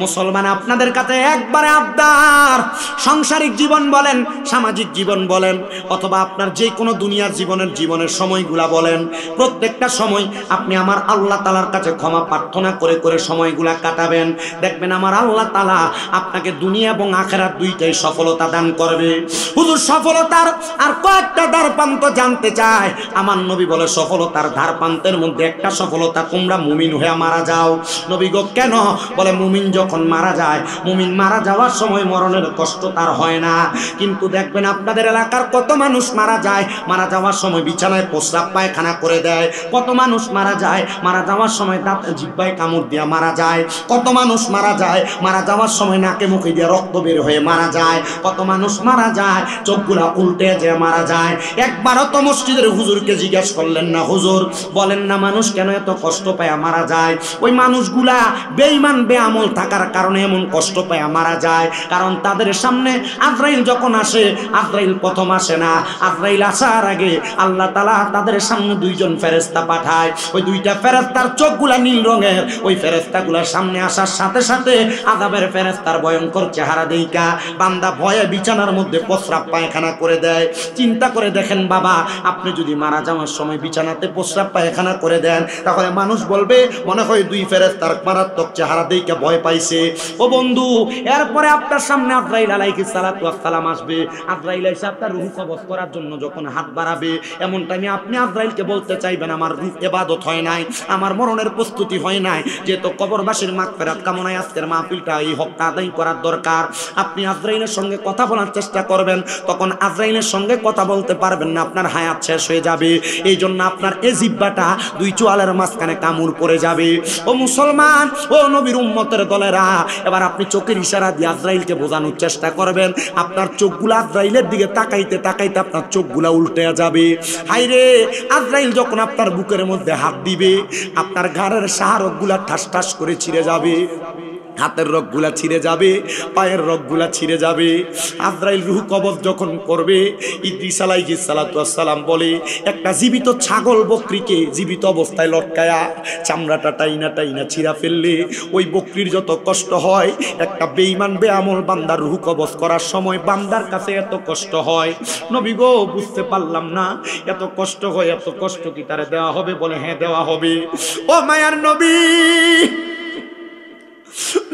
মুসলমান আপনাদের কাছে একবারে আবদার, সাংসারিক জীবন বলেন, সামাজিক জীবন বলেন, অথবা আপনার যে কোনো দুনিয়ার জীবনের সময়গুলা বলেন, প্রত্যেকটা সময় আপনি আমার আল্লাহ তাআলার কাছে ক্ষমা প্রার্থনা করে করে সময়গুলা কাটাবেন, দেখবেন আমার আল্লাহ তাআলা আপনাকে দুনিয়া এবং আখিরাত দুইটাই সফলতা দান করবে। হুজুর সফলতার আর কয়েকটা দ্বার প্রান্ত জানতে চায়, আমার নবী বলে সফলতার ধার প্রান্তের মধ্যে একটা সফলতা, তোমরা মুমিন হয়ে মারা যাও। নবী গো কেন? বলে মুমিন যখন মারা যায়, মুমিন মারা যাওয়ার সময় মরণের কষ্ট তার হয় না। কিন্তু দেখবেন আপনাদের এলাকার কত মানুষ মারা যায়, মারা যাওয়ার সময় বিছানায় প্রস্রাব পায়খানা করে দেয়। কত মানুষ মারা যায়, মারা যাওয়ার সময় দাঁত জিহ্বায় কামড় দিয়ে মারা যায়। কত মানুষ মারা যায়, মারা যাওয়ার সময় নাকে মুখে দিয়ে রক্ত বের হয়ে মারা যায়। কত মানুষ মারা যায়, চোখগুলা উল্টে যেয়ে মারা যায়। একবারও তো মসজিদের হুজুরকে জিজ্ঞেস করলেন না, হুজুর বলেন না মানুষ কেন এত কষ্ট পায় মারা যায়? ওই মানুষগুলা বেঈমান বেআমল থাকার কারণে এমন কষ্ট পায় মারা যায়। কারণ তাদের সামনে আজরাইল যখন আসে, আজরাইল প্রথম আসে না। আজরাইল আসার আগে আল্লাহ তাআলা তাদের সামনে দুইজন ফেরেশতা পাঠায়। ওই দুইটা ফেরেশতার চোখগুলা নীল রঙের। ওই ফেরেশতাগুলোর সামনে আসার সাথে সাথে আযাবের ফেরেশতার ভয়ঙ্কর চেহারা দেইখা বান্দা ভয়ে বিছানার মধ্যে প্রস্রাব পায়খানা করে দেয়। চিন্তা করে দেখেন বাবা, আপনি যদি মারা যাওয়ার সময় বিছানাতে প্রস্রাব পায়খানা করে দেন, তাহলে মানুষ বলবে মনে হয় দুই ফেরেশতার মারাত্মক চেহারা দেইখা ভয় পাইছে। ও বন্ধু, এরপরে আপনার সামনে আজরাইল আলাইহিস সালাতু ওয়াস সালাম আসবে। আজরাইল এসে আপনার রূহ কবজ করার জন্য যখন হাত বাড়াবে, এমন টাইমে আপনি আজরাইলকে বলতে চাইবেন আমার রূহ ইবাদত হয় নাই, আমার মরণের প্রস্তুতি হয় নাই, যেহেতু কবরবাসীর মাগফিরাত কামনায় আজকের মাহফিলটা এই হকটা আদায় করার দরকার। আপনি আজরাইলের সঙ্গে কথা বলার চেষ্টা করবেন, তখন আজরাইলের সঙ্গে কথা বলতে পারবেন না, আপনার হায়াত শেষ হয়ে যাবে। এই জন্য আপনার এই জিহ্বাটা দুই চোয়ালের মাঝখানে কামড় পড়ে যাবে। ও মুসলমান, ও নবীর উম্মতের দলেরা, এবার আপনি চোখের ইশারা দিয়ে আজরাইলকে বোঝানোর চেষ্টা করবেন। আপনার চোখগুলো আজরাইলের দিকে তাকাইতে তাকাইতে আপনার চোখগুলা উল্টে যাবে। হাইরে, আজরাইল যখন আপনার বুকের মধ্যে হাত দিবে, আপনার ঘাড়ের শাহরগগুলা ঠাস ঠাস করে ছিঁড়ে যাবে, হাতের রগগুলা ছিঁড়ে যাবে, পায়ের রগগুলা ছিঁড়ে যাবে। আজরাইল রূহ কবজ যখন করবে, ইদ্রিস আলাইহিস সালাতু ওয়াস সালাম বলে একটা জীবিত ছাগল বকরিকে জীবিত অবস্থায় লটকায়া চামড়াটা টাইনা টাইনা ছিঁড়া ফেললে ওই বকরির যত কষ্ট হয়, একটা বেঈমান বেআমল বান্দার রূহ কবজ করার সময় বান্দার কাছে এত কষ্ট হয়। নবী গো বুঝতে পারলাম না, এত কষ্ট হয়, এত কষ্ট কি তারে দেওয়া হবে? বলে হ্যাঁ দেওয়া হবে। ও মায়ার নবী,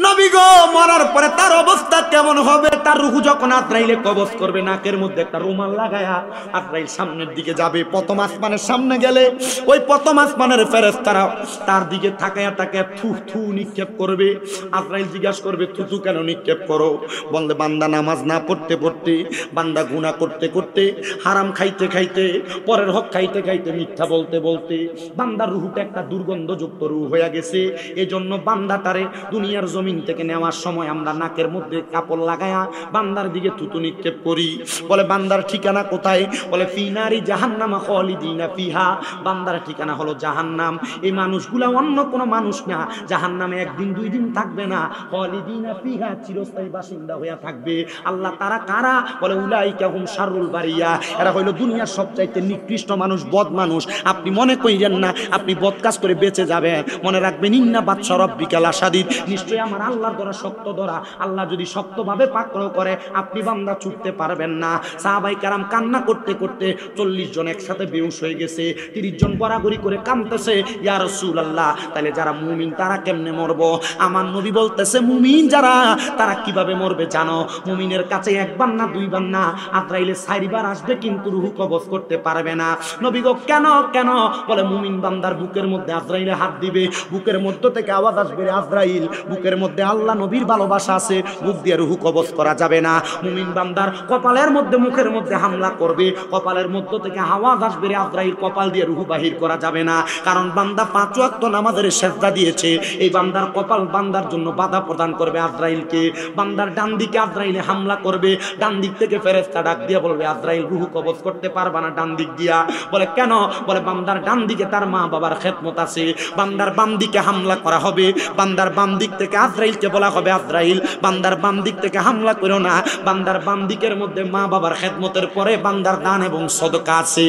নবী গো মরার পরে তার অবস্থা কেমন হবে? তার রূহ যখন আজরাইলে কবজ করবে, নাকের মধ্যে একটা রুমাল লাগায়া আজরাইল সামনের দিকে যাবে। প্রথম আসমানের সামনে গেলে ওই প্রথম আসমানের ফেরেশতারা তার দিকে তাকায়া তাকায়া থু থু নিক্ষেপ করবে। আজরাইল জিজ্ঞাসা করবে থু কেন নিক্ষেপ করো? বললে বান্দা নামাজ না পড়তে পড়তে, বান্দা গুনাহ করতে করতে, হারাম খাইতে খাইতে, পরের হক খাইতে খাইতে, মিথ্যা বলতে বলতে বান্দার রূহটা একটা দুর্গন্ধযুক্ত রূহ হয়ে গেছে। এজন্য বান্দাটারে দুনিয়ার জমিন থেকে নেওয়ার সময় আমরা নাকের মধ্যে কাপড় লাগায়া বান্দার দিকে থুতু নিক্ষেপ করি। বলে বান্দার ঠিকানা কোথায়? বলে ফি নারি জাহান্নাম খালিদিনা ফিহা, বান্দার ঠিকানা হলো জাহান্নাম। এই মানুষগুলা অন্য কোনো মানুষ না, জাহান্নামে একদিন দুই দিন থাকবে না, খালিদিনা ফিহা চিরস্থায়ী বাসিন্দা হয়ে থাকবে। আল্লাহ তারা কারা? বলে উলাইকা হুম শাররুল বারিয়া, এরা হইল দুনিয়ার সবচাইতে নিকৃষ্ট মানুষ, বদ মানুষ। আপনি মনে কইরেন না আপনি বদ কাজ করে বেঁচে যাবেন, মনে রাখবেন ইন্না বাদশা রব্বিকা লাশাদীদ, নিশ্চয়ই আমার আল্লাহর ধরা শক্ত ধরা। আল্লাহ যদি শক্তভাবে পাকড়াও করে আপনি বান্দা ছুটতে পারবেন না। সাহাবায়ে কেরাম কান্না করতে করতে 40 জন একসাথে বেহুশ হয়ে গেছে, 30 জন গড়াগড়ি করে কাঁদতেছে, ইয়া রাসূলুল্লাহ তাহলে যারা মুমিন তারা কেমনে মরবো? আমার নবী বলতেছে মুমিন যারা তারা কিভাবে মরবে জানো? মুমিনের কাছে একবার না দুইবার না, আজরাইলে 4 বার আসবে কিন্তু রূহ কবজ করতে পারবে না। নবী গো কেন কেন? বলে মুমিন বান্দার বুকের মধ্যে আজরাইলে হাত দিবে, বুকের মধ্য থেকে আওয়াজ আসবে আজরাইল, বুকের মধ্যে আল্লাহ নবীর ভালোবাসা আছে, বুক দিয়ে রূহ কবজ করা যাবে না। মুমিন বান্দার কপালের মধ্যে মুখের মধ্যে হামলা করবে, কপালের মধ্য থেকে আওয়াজ আসবে আজরাইল, কপাল দিয়ে রূহ বাহির করা যাবে না। কারণ বান্দা 5 ওয়াক্ত নামাজের সেজদা দিয়েছে, এই বান্দার কপাল বান্দার জন্য বাধা প্রদান করবে আজরাইলকে। বান্দার ডান দিকে আজরাইলে হামলা করবে, ডান দিক থেকে ফেরেশতা ডাক দিয়ে বলবে আজরাইল রূহ কবজ করতে পারবা না ডান দিক দিয়া। বলে কেন? বলে বান্দার ডান দিকে তার মা বাবার খেদমত আছে, বান্দার বাম দিকে হামলা করা হবে, বান্দার বাম দিক থেকে আজরাইলকে বলা হবে আজরাইল বান্দার বাম দিক থেকে হামলা করো না। বান্দার বাম দিকের মধ্যে মা বাবার খেদমতের পরে বান্দার দান এবং সদকা আছে।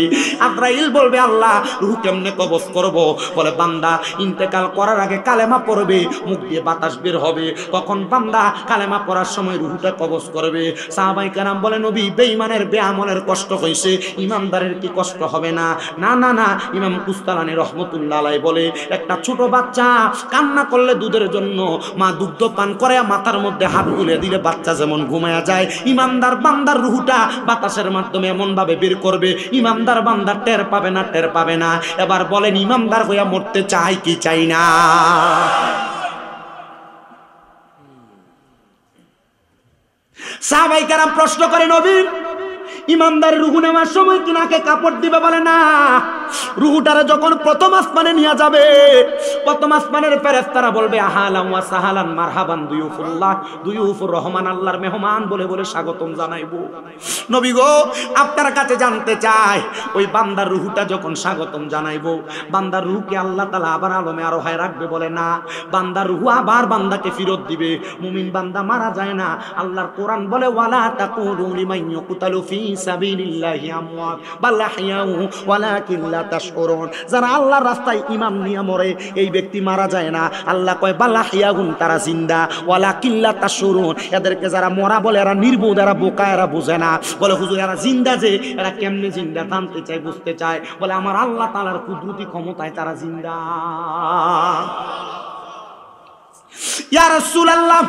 আজরাইল বলবে আল্লাহ রূহ কেমনে কবজ করব? বলে বান্দা ইন্তেকাল করার আগে কালেমা পড়বে, মুখ দিয়ে বাতাস বের হবে, তখন বান্দা কালেমা পড়ার সময় রূহটা কবজ করবে। সাহাবায়ে কেরাম বলে নবী বেঈমানের বেআমলের কষ্ট হইছে, ইমানদারের কি কষ্ট হবে না? না না না, ইমাম কুস্তালানী রহমতুল্লাহ আলাইহি বলে একটা ছোট বাচ্চা কান্না করলে দুধের জন্য মা দুগ্ধ পান করে মাথার মধ্যে হাত গুলে দিলে বাচ্চা যেমন ঘুমায়া যায়, ইমানদার বান্দার রুহটা বাতাসের মাধ্যমে এমন ভাবে বের করবে, ইমানদার বান্দা টের পাবে না, টের পাবে না। এবার বলেন, ইমানদার হইয়া মরতে চাই কি চাই না? সাহাবায়ে কেরাম প্রশ্ন করে, নবী ইমানদার রুহু নেওয়ার সময় কি নাকে কাপড় দিবে? বলে না, রুহুটারে যখন প্রথম আসমানে নিয়ে যাবে, প্রথম আসমানের ফেরেশতারা বলবে আহালান ওয়া সাহালান মারহাবান দুয়ুফুল্লাহ, দুয়ুফুর রহমান, আল্লাহর মেহমান বলে বলে স্বাগতম জানাইবো। নবী গো, আপনার কাছে জানতে চাই, ওই বান্দার রুহুটা যখন স্বাগতম জানাইবো, বান্দার রুহকে আল্লাহ তাআলা আবার আলমে আরোহায় রাখবে? বলে না, বান্দার রুহু আবার বান্দাকে ফেরত দিবে। মুমিন বান্দা মারা যায় না। আল্লাহর কোরআন বলে ওয়ালা তাকুলু লিমান ইয়াকুতালু ফি সাবিলিল্লাহি আমওয়াত বাল আহইয়াউ ওয়ালাকিন লা তাশউরুন। যারা আল্লাহর রাস্তায় ঈমান নিয়ে মরে, এই ব্যক্তি মারা যায় না। আল্লাহ কয় বাল আহইয়াউন, তারা জিন্দা, ওয়ালাকিন লা তাশউরুন। এদেরকে যারা মরা বলে এরা নির্বোধ, এরা বোকা, এরা বুঝে না। বলে হুজুর এরা জিন্দা যে, এরা কেমনে জিন্দা জানতে চায়, বুঝতে চায়। বলে আমার আল্লাহ তাআলার কুদরতি ক্ষমতায় তারা জিন্দা। ইয়া রাসূলুল্লাহ,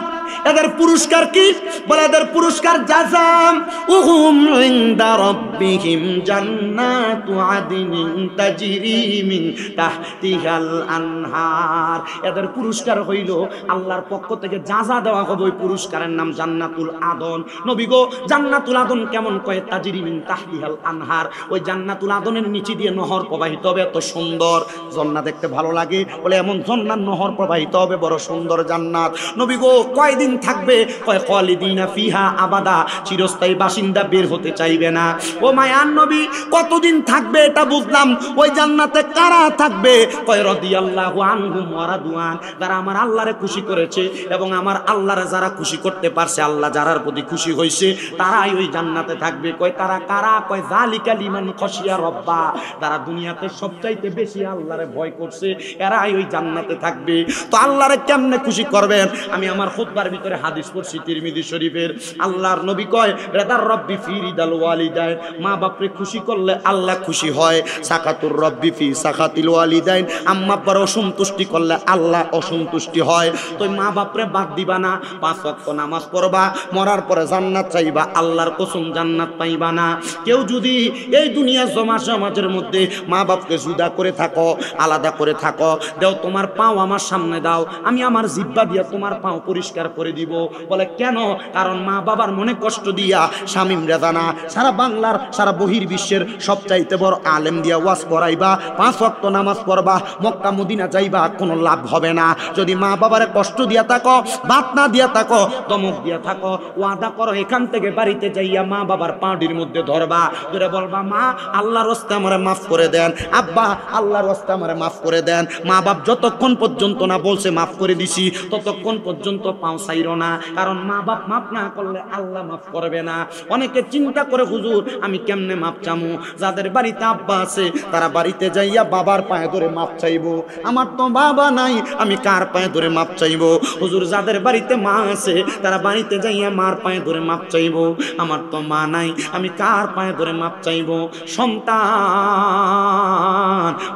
এদের পুরস্কার কি? বলে এদের পুরস্কার জাযাম উহুম ইনদা রাব্বিহিম জান্নাতু আদনিন তাজরি মিন তাহতিহাল আনহার। এদের পুরস্কার হইল আল্লাহর পক্ষ থেকে জাযা দেওয়া হবে, ওই পুরস্কারের নাম জান্নাতুল আদন। নবী গো, জান্নাতুল আদন কেমন? কয় তাজরি মিন তাহতিহাল আনহার। ওই জান্নাতুল আদনের নিচে দিয়ে নহর প্রবাহিত হবে, এত সুন্দর। ঝর্ণা দেখতে ভালো লাগে, বলে এমন ঝর্ণার নহর প্রবাহিত হবে, বড় সুন্দর জান্নাত। নবী গো, কয়দিন থাকবে? কয় খালিদিনা ফিহা আবাদা, চিরস্থায়ী বাসিন্দা, বের হতে চাইবে না। ও মায়ার নবী, কতদিন থাকবে এটা বুঝলাম, ওই জান্নাতে কারা থাকবে? কয় রাদিয়াল্লাহু আনহুম ওয়া রাদওয়ান, যারা আমার আল্লাহরে খুশি করেছে এবং আমার আল্লাহরে যারা খুশি করতে পারছে, আল্লাহ যারার প্রতি খুশি হয়েছে, তারাই ওই জান্নাতে থাকবে। কয় তারা কারা? কয় যালিকা লিমান খাশিয়া রাব্বা, যারা দুনিয়াতে সবচাইতে বেশি আল্লাহরে ভয় করছে, এরাই ওই জান্নাতে থাকবে। তো আল্লাহরে কেমনে খুশি করবেন? আমি আমার খুতবার ভিতরে হাদিস পড়ছি তিরমিজি শরীফের। আল্লাহর নবী কয় রেদার রব্বি ফি রিদাল ওয়ালিদাইন, মা বাপরে খুশি করলে আল্লাহ খুশি হয়। সাকাতুর রব্বি ফি সাকাতিল ওয়ালিদাইন, আম্মা আব্বার অসন্তুষ্টি করলে আল্লাহ অসন্তুষ্টি হয়। তো মা বাপরে বাদ দিবা না, 5 ওয়াক্ত নামাজ পড়বা, মরার পরে জান্নাত চাইবা, আল্লাহর কসম জান্নাত পাইবা না। কেউ যদি এই দুনিয়া সমাজের মধ্যে মা বাপকে জুদা করে থাকো, আলাদা করে থাকো, দাও তোমার পাও আমার সামনে দাও, আমি আমার জিহ্বা দিয়া তোমার পাও পরিষ্কার করে দিব। বলে কেন? কারণ মা বাবার মনে কষ্ট দিয়া শামীম রেজানা সারা বাংলার, সারা বহির্বিশ্বের সবচাইতে বড় আলেম দিয়া ওয়াজ করাইবা, 5 ওয়াক্ত নামাজ পড়বা, মক্কা মদিনা যাইবা, কোনো লাভ হবে না। যদি মা বাবারে কষ্ট দিয়া থাকো, ভাত না দিয়া থাকো, দমক দিয়া থাকো, ওয়াদা করো এখান থেকে বাড়িতে যাইয়া মা বাবার পাটির মধ্যে ধরবা, ধরে বলবা মা আল্লাহর রাস্তায় আমারে মাফ করে দেন, আব্বা আল্লাহর রাস্তায় আমারে মাফ করে দেন। মা বাপ যতক্ষণ পর্যন্ত না বলছে মাফ করে দিছি, ততক্ষণ পর্যন্ত পাও চাইরো না, কারণ মা বাপ মাফ না করলে আল্লাহ মাফ করবে না। অনেকে চিন্তা করে হুজুর আমি কেমনে মাফ চামু? যাদের বাড়িতে আব্বা আছে তারা বাড়িতে যাইয়া বাবার পায়ে ধরে মাফ চাইবো। আমার তো বাবা নাই, আমি কার পায়ে ধরে মাফ চাইবো? হুজুর যাদের বাড়িতে মা আছে তারা বাড়িতে যাইয়া মার পায়ে ধরে মাফ চাইবো। আমার তো মা নাই, আমি কার পায়ে ধরে মাফ চাইবো? সন্তান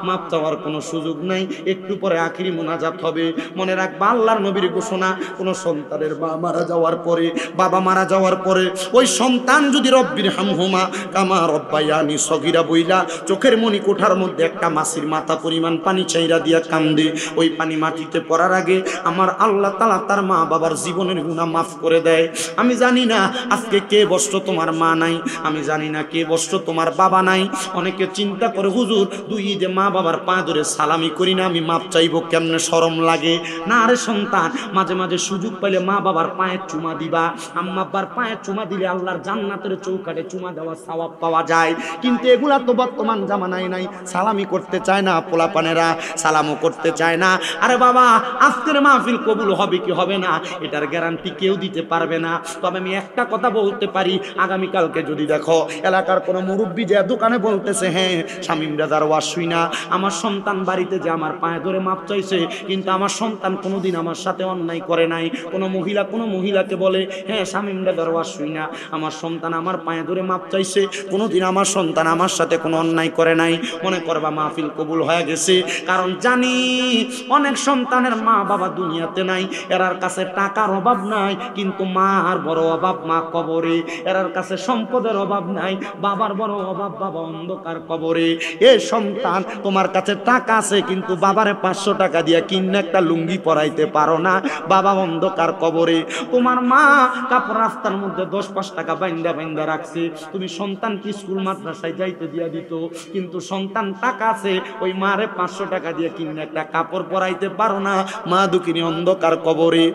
মাফ চাওয়ার কোনো সুযোগ নাই, একটু পরে আখিরি মুনাজাত হবে। মনে রাখবা আল্লাহর নবীর ঘোষণা, কোন সন্তানের মা মারা যাওয়ার পরে, বাবা মারা যাওয়ার পরে, ওই সন্তান যদি রব্বির হামহুমা কামা রব্বায়ানি সগীরা বইলা চোখের মনি কোঠার মধ্যে একটা মাছির মাথা পরিমাণ পানি চাইরা দিয়া কান্দে, ওই পানি মাটিতে পড়ার আগে আমার আল্লাহ তাআলা তার মা বাবার জীবনের গুনাহ মাফ করে দেয়। আমি জানি না আজকে কে বর্ষ তোমার মা নাই, আমি জানি না কে বর্ষ তোমার বাবা নাই। অনেকে চিন্তা করে হুজুর 2 ঈদে মা বাবার পা ধরে সালামি করি না, আমি মাপ চাইবো, কেমনে শরম লাগে। না রে সন্তান, মাঝে মাঝে সুযোগ পাইলে মা বাবার পায়ে চুমা দিবা। আম্মা আব্বার পায়ে চুমা দিলে আল্লাহর জান্নাতের চৌকাঠে চুমা দেওয়া সওয়াব পাওয়া যায়। কিন্তু এগুলা তো বর্তমান জামানায় নাই। সালামি করতে চায় না পোলাপানেরা, সালামও করতে চায় না। আরে বাবা, আজকের মাহফিল কবুল হবে কি হবে না এটার গ্যারান্টি কেউ দিতে পারবে না। তবে আমি একটা কথা বলতে পারি, আগামীকালকে যদি দেখো এলাকার কোনো মুরব্বী যে দোকানে বলতেছে হ্যাঁ শামীম রাজার ওয়াজ শুই না, আমার সন্তান বাড়িতে যে আমার পায়ে ধরে মাপ চাইছে, কিন্তু আমার সন্তান কোনোদিন আমার সাথে অন্যায় করে নাই। কোনো মহিলাকে বলে হ্যাঁ শামিমটা দরবার শুই না, আমার সন্তান আমার পায়ে ধরে মাপ চাইছে, কোনোদিন আমার সন্তান আমার সাথে কোনো অন্যায় করে নাই, মনে করবা মাহফিল কবুল হয়ে গেছে। কারণ জানি অনেক সন্তানের মা বাবা দুনিয়াতে নাই, এরার কাছে টাকার অভাব নাই, কিন্তু মার বড় অভাব মা কবরে। এরার কাছে সম্পদের অভাব নাই, বাবার বড় অভাব বাবা অন্ধকার কবরে। এ সন্তান তোমার কাছে টাকা আছে কিন্তু বাবারে 500 টাকা দিয়া কিনে একটা লুঙ্গি পরাইতে পারো না, বাবা অন্ধকার কবরে। তোমার মা কাপড় রাস্তার মধ্যে 10-5 টাকা বাইন্দা রাখছে, তুমি সন্তানকে স্কুল মাদ্রাসায় যাইতে দিয়া দিত, কিন্তু সন্তান টাকা আছে, ওই মারে 500 টাকা দিয়ে কিনে একটা কাপড় পরাইতে পারো না, মা দুঃখিনী অন্ধকার কবরে।